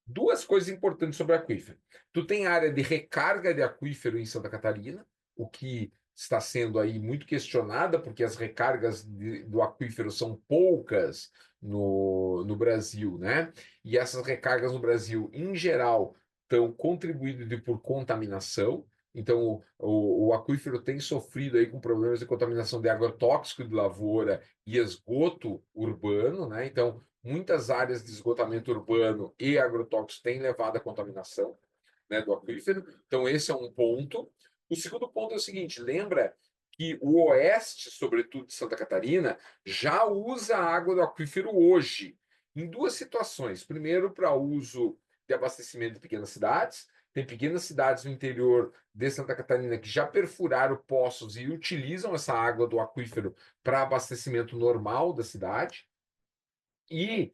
Duas coisas importantes sobre aquífero. Tu tem área de recarga de aquífero em Santa Catarina, o que está sendo aí muito questionada, porque as recargas do aquífero são poucas no Brasil, né? E essas recargas no Brasil, em geral, estão contribuindo por contaminação. Então, o aquífero tem sofrido aí com problemas de contaminação de agrotóxico de lavoura e esgoto urbano, né? Então, muitas áreas de esgotamento urbano e agrotóxicos têm levado à contaminação, né, do aquífero. Então, esse é um ponto. O segundo ponto é o seguinte: lembra que o oeste, sobretudo de Santa Catarina, já usa a água do aquífero hoje, em duas situações. Primeiro, para uso de abastecimento de pequenas cidades. Tem pequenas cidades no interior de Santa Catarina que já perfuraram poços e utilizam essa água do aquífero para abastecimento normal da cidade. E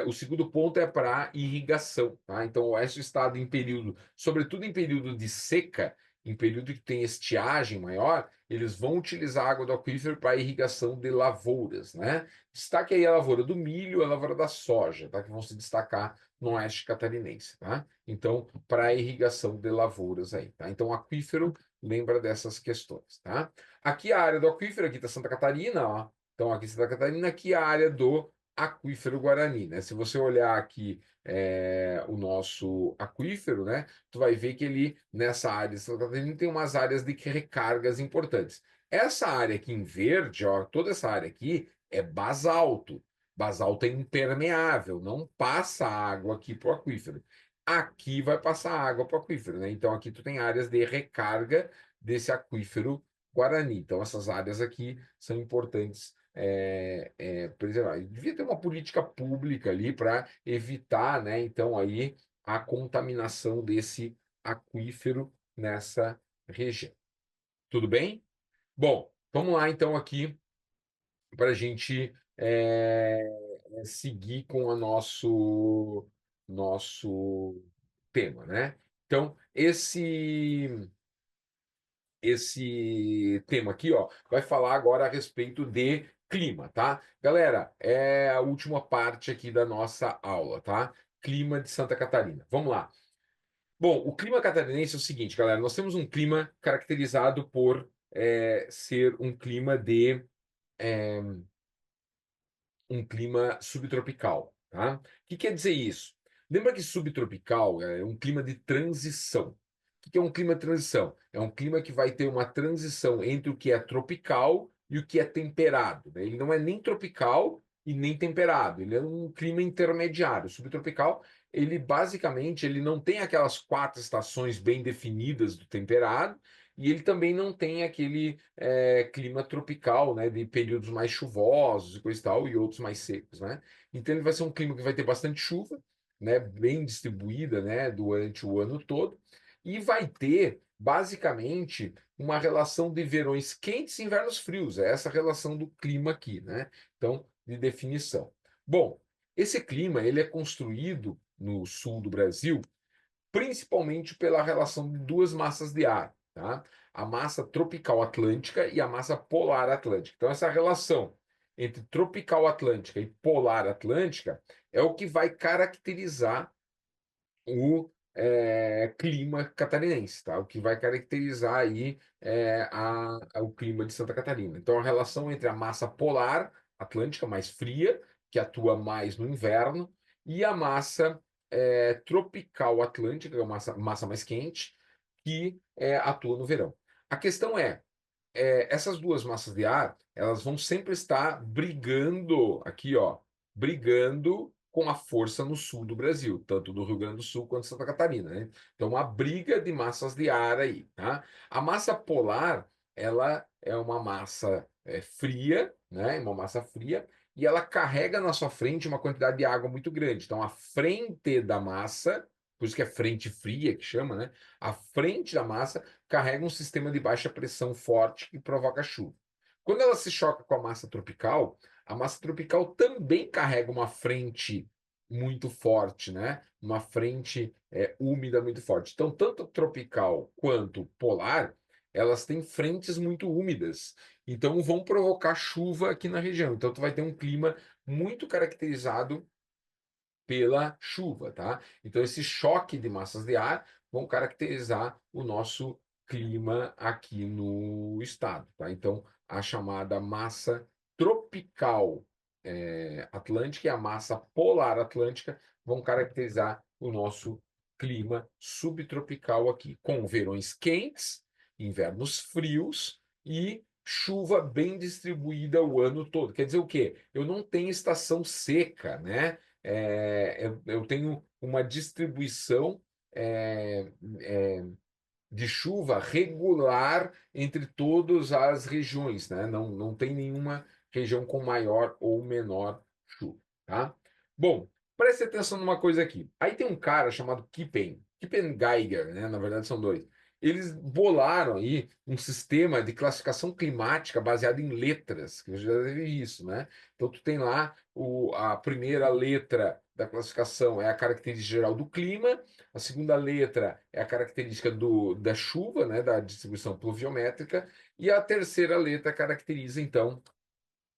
o segundo ponto é para irrigação, tá? Então, o oeste do estado, em período, sobretudo em período de seca, em período que tem estiagem maior, eles vão utilizar a água do aquífero para irrigação de lavouras, né? Destaque aí a lavoura do milho, a lavoura da soja, tá? Que vão se destacar no oeste catarinense, tá? Então, para irrigação de lavouras aí, tá? Então, aquífero lembra dessas questões, tá? Aqui a área do aquífero, aqui está Santa Catarina, ó. Então, aqui Santa Catarina, aqui a área do aquífero Guarani, né? Se você olhar aqui o nosso aquífero, né? Tu vai ver que ele, nessa área de Santa Catarina, tem umas áreas de recargas importantes. Essa área aqui em verde, ó, toda essa área aqui é basalto. Basalto é impermeável, não passa água aqui para o aquífero. Aqui vai passar água para o aquífero, né? Então aqui tu tem áreas de recarga desse aquífero Guarani. Então, essas áreas aqui são importantes preservar. E devia ter uma política pública ali para evitar, né, então, aí a contaminação desse aquífero nessa região. Tudo bem? Bom, vamos lá então aqui para a gente seguir com o nosso tema, né? Então, esse tema aqui, ó, vai falar agora a respeito de clima, tá? Galera, é a última parte aqui da nossa aula, tá? Clima de Santa Catarina. Vamos lá. Bom, o clima catarinense é o seguinte, galera, nós temos um clima caracterizado por ser um clima subtropical, tá? O que quer dizer isso? Lembra que subtropical é um clima de transição. O que é um clima de transição? É um clima que vai ter uma transição entre o que é tropical e o que é temperado, né? Ele não é nem tropical e nem temperado, ele é um clima intermediário. Subtropical, ele basicamente ele não tem aquelas quatro estações bem definidas do temperado, e ele também não tem aquele clima tropical, né, de períodos mais chuvosos e coisa e tal, e outros mais secos, né? Então ele vai ser um clima que vai ter bastante chuva, né, bem distribuída, né, durante o ano todo, e vai ter basicamente uma relação de verões quentes e invernos frios. É essa relação do clima aqui, né? Então, de definição. Bom, esse clima ele é construído no sul do Brasil principalmente pela relação de duas massas de ar, tá? A massa tropical atlântica e a massa polar atlântica. Então, essa relação entre tropical atlântica e polar atlântica é o que vai caracterizar o clima catarinense, tá? O que vai caracterizar aí o clima de Santa Catarina. Então, a relação entre a massa polar atlântica, mais fria, que atua mais no inverno, e a massa tropical atlântica, que é uma massa mais quente, que atua no verão. A questão essas duas massas de ar, elas vão sempre estar brigando aqui, ó, brigando com a força no sul do Brasil, tanto do Rio Grande do Sul quanto Santa Catarina, né? Então, uma briga de massas de ar aí, tá? A massa polar, ela é uma massa fria, né? Uma massa fria, e ela carrega na sua frente uma quantidade de água muito grande. Então, a frente da massa, por isso que é frente fria que chama, né? A frente da massa carrega um sistema de baixa pressão forte que provoca chuva. Quando ela se choca com a massa tropical também carrega uma frente muito forte, né? Uma frente úmida muito forte. Então, tanto tropical quanto polar, elas têm frentes muito úmidas. Então, vão provocar chuva aqui na região. Então, tu vai ter um clima muito caracterizado pela chuva, tá? Então, esse choque de massas de ar vão caracterizar o nosso clima aqui no estado, tá? Então, a chamada massa tropical atlântica e a massa polar atlântica vão caracterizar o nosso clima subtropical aqui, com verões quentes, invernos frios e chuva bem distribuída o ano todo. Quer dizer o quê? Eu não tenho estação seca, né? Eu tenho uma distribuição é, é, de chuva regular entre todas as regiões, né? Não tem nenhuma região com maior ou menor chuva, tá? Bom, preste atenção numa coisa aqui. Aí tem um cara chamado Kippen Geiger, né? Na verdade são dois. Eles bolaram aí um sistema de classificação climática baseado em letras, que eu já vi isso, né? Então tu tem lá a primeira letra da classificação é a característica geral do clima, a segunda letra é a característica da chuva, né, da distribuição pluviométrica, e a terceira letra caracteriza, então,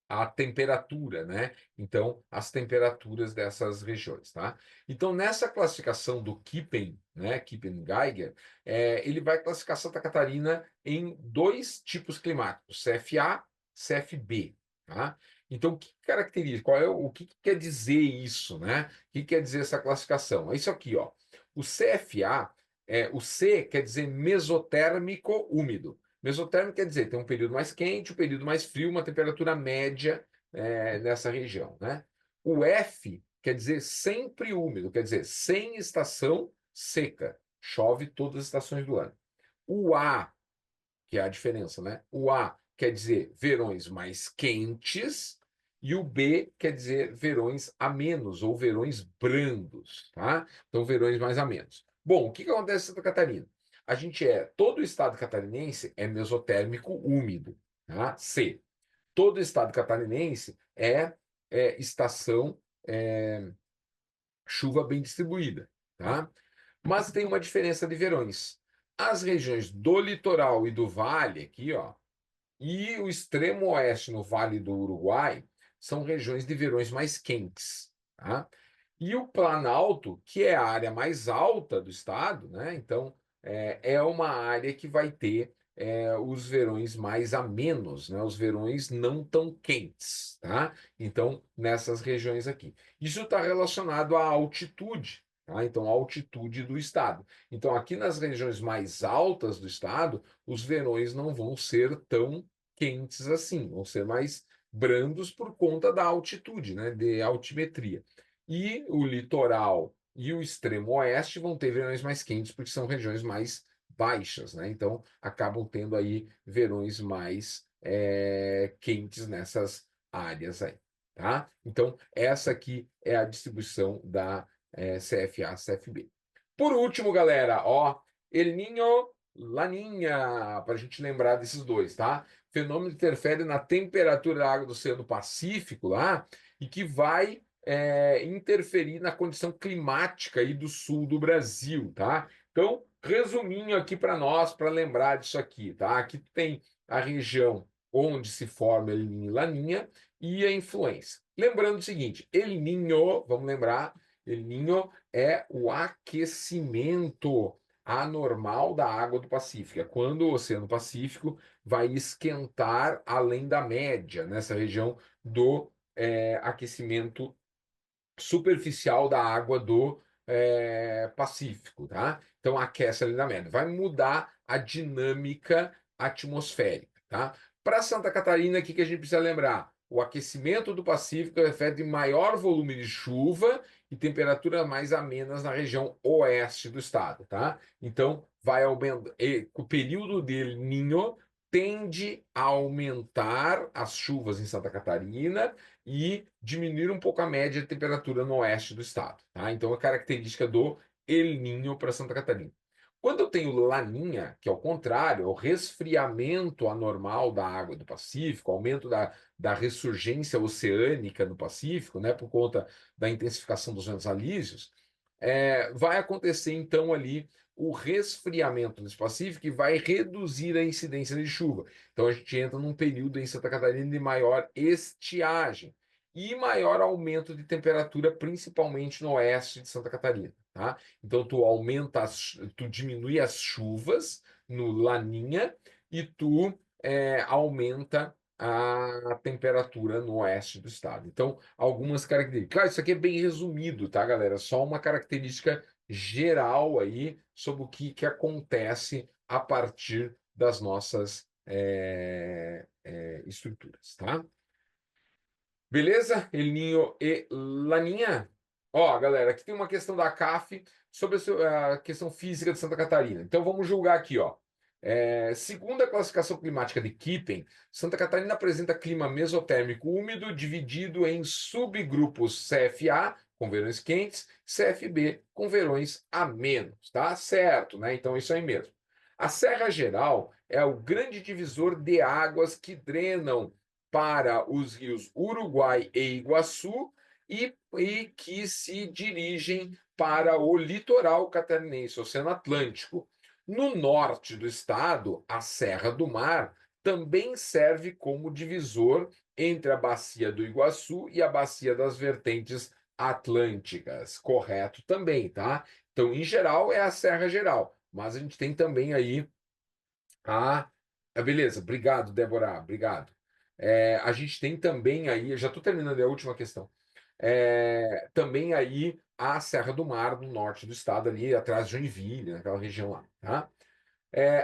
a temperatura, né? Então, as temperaturas dessas regiões, tá? Então, nessa classificação do Kippen, né, Kippen-Geiger, ele vai classificar Santa Catarina em dois tipos climáticos, CFA, CFB, tá? Então, o que caracteriza? O que quer dizer isso, né? O que quer dizer essa classificação? É isso aqui, ó. O CFA, o C quer dizer mesotérmico úmido. Mesotérmico quer dizer tem um período mais quente, um período mais frio, uma temperatura média nessa região, né? O F quer dizer sempre úmido, quer dizer sem estação seca, chove todas as estações do ano. O A que é a diferença, né? O A quer dizer verões mais quentes e o B quer dizer verões amenos ou verões brandos, tá? Então, verões mais amenos. Bom, o que acontece em Santa Catarina? Todo o estado catarinense é mesotérmico úmido, tá? C. Todo o estado catarinense é estação é, chuva bem distribuída, tá? Mas tem uma diferença de verões. As regiões do litoral e do vale, aqui, ó, e o extremo oeste no Vale do Uruguai, são regiões de verões mais quentes, tá? E o Planalto, que é a área mais alta do estado, né? Então, é uma área que vai ter os verões mais amenos, né? Os verões não tão quentes, tá? Então, nessas regiões aqui. Isso está relacionado à altitude, tá? Então, a altitude do estado. Então, aqui nas regiões mais altas do estado, os verões não vão ser tão quentes assim, vão ser mais brandos por conta da altitude, né? De altimetria. E o litoral e o extremo oeste vão ter verões mais quentes, porque são regiões mais baixas, né? Então acabam tendo aí verões mais quentes nessas áreas aí, tá? Então essa aqui é a distribuição da CFA, CFB. Por último, galera, ó, El Niño, Laninha, para a gente lembrar desses dois, tá? Fenômeno que interfere na temperatura da água do Oceano Pacífico lá e que vai interferir na condição climática aí do sul do Brasil, tá? Então, resuminho aqui para nós, para lembrar disso aqui, tá? Aqui tem a região onde se forma El Niño e Laninha e a influência. Lembrando o seguinte, El Niño, vamos lembrar, El Niño é o aquecimento anormal da água do Pacífico. É quando o Oceano Pacífico vai esquentar além da média, nessa região do aquecimento superficial da água do Pacífico, tá? Então aquece ali na média. Vai mudar a dinâmica atmosférica, tá? Para Santa Catarina, o que a gente precisa lembrar? O aquecimento do Pacífico refere maior volume de chuva e temperaturas mais amenas na região oeste do estado, tá? Então vai aumentar. O período de El Niño tende a aumentar as chuvas em Santa Catarina e diminuir um pouco a média de temperatura no oeste do estado, tá? Então, a característica do El Niño para Santa Catarina. Quando eu tenho Laninha, que é o contrário, é o resfriamento anormal da água do Pacífico, aumento da ressurgência oceânica no Pacífico, né, por conta da intensificação dos ventos alísios, vai acontecer então ali o resfriamento desse Pacífico e vai reduzir a incidência de chuva. Então a gente entra num período em Santa Catarina de maior estiagem e maior aumento de temperatura, principalmente no oeste de Santa Catarina, tá? Então tu diminui as chuvas no Laninha e tu aumenta a temperatura no oeste do estado. Então, algumas características. Claro, isso aqui é bem resumido, tá, galera? Só uma característica geral aí sobre o que acontece a partir das nossas estruturas, tá? Beleza? El Ninho e Laninha? Ó, galera, aqui tem uma questão da CAF sobre a questão física de Santa Catarina. Então vamos julgar aqui, ó. Segundo a classificação climática de Kippen, Santa Catarina apresenta clima mesotérmico úmido dividido em subgrupos CFA, com verões quentes, CFB, com verões amenos, tá? Certo, né? Então isso aí mesmo. A Serra Geral é o grande divisor de águas que drenam para os rios Uruguai e Iguaçu e que se dirigem para o litoral catarinense, Oceano Atlântico. No norte do estado, a Serra do Mar também serve como divisor entre a Bacia do Iguaçu e a Bacia das Vertentes Atlânticas. Correto também, tá? Então, em geral, é a Serra Geral, mas a gente tem também aí beleza, obrigado, Débora, obrigado. A gente tem também aí, eu já estou terminando a última questão. Também aí a Serra do Mar, no norte do estado, ali atrás de Joinville, naquela região lá, tá?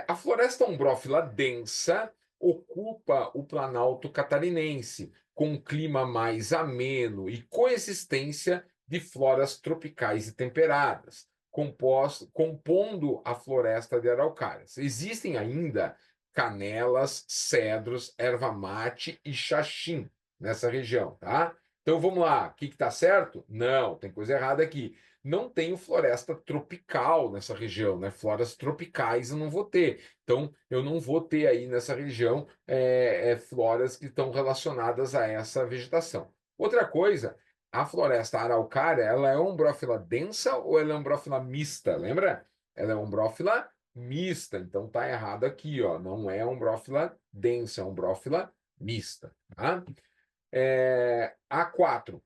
A floresta ombrófila densa ocupa o Planalto Catarinense, com um clima mais ameno e coexistência de floras tropicais e temperadas, compondo a floresta de araucárias. Existem ainda canelas, cedros, erva mate e xaxim nessa região, tá? Então vamos lá, o que está certo? Não, tem coisa errada aqui. Não tenho floresta tropical nessa região, né? Floras tropicais eu não vou ter. Então eu não vou ter aí nessa região floras que estão relacionadas a essa vegetação. Outra coisa, a floresta araucária, ela é umbrófila densa ou ela é umbrófila mista? Lembra? Ela é umbrófila mista, então tá errado aqui, ó. Não é umbrófila densa, é umbrófila mista, tá? A4.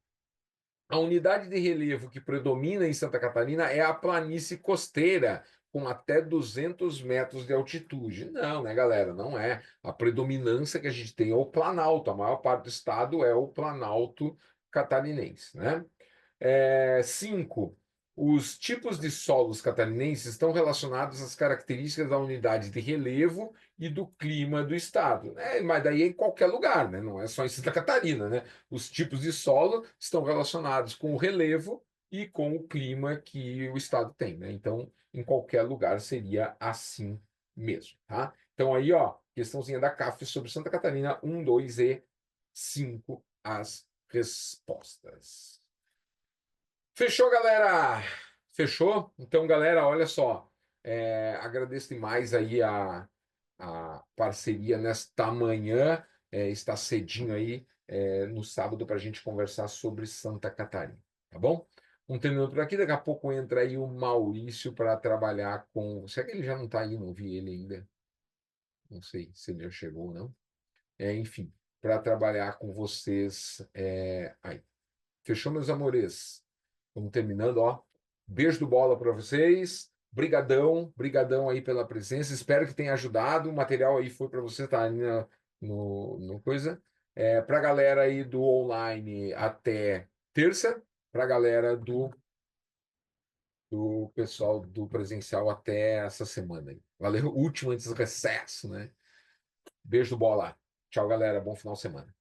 A unidade de relevo que predomina em Santa Catarina é a planície costeira, com até 200 metros de altitude. Não, né, galera? Não é. A predominância que a gente tem é o Planalto. A maior parte do estado é o Planalto catarinense, né? 5. Os tipos de solos catarinenses estão relacionados às características da unidade de relevo e do clima do estado. Mas daí é em qualquer lugar, né? Não é só em Santa Catarina, né? Os tipos de solo estão relacionados com o relevo e com o clima que o estado tem, né? Então, em qualquer lugar seria assim mesmo, tá? Então aí, ó, questãozinha da CAF sobre Santa Catarina, 1, 2 e 5 as respostas. Fechou, galera? Fechou? Então, galera, olha só. Agradeço demais aí a parceria nesta manhã. Está cedinho aí, no sábado, para a gente conversar sobre Santa Catarina. Tá bom? Um terminando por aqui. Daqui a pouco entra aí o Maurício para trabalhar com. Será que ele já não está aí? Não vi ele ainda. Não sei se ele já chegou ou não. Enfim, para trabalhar com vocês aí. Fechou, meus amores? Vamos terminando, ó. Beijo do bola para vocês. Brigadão, brigadão aí pela presença. Espero que tenha ajudado. O material aí foi para você, tá ali no coisa. Para a galera aí do online até terça, para a galera do pessoal do presencial até essa semana aí. Valeu, último antes do recesso, né? Beijo do bola. Tchau, galera. Bom final de semana.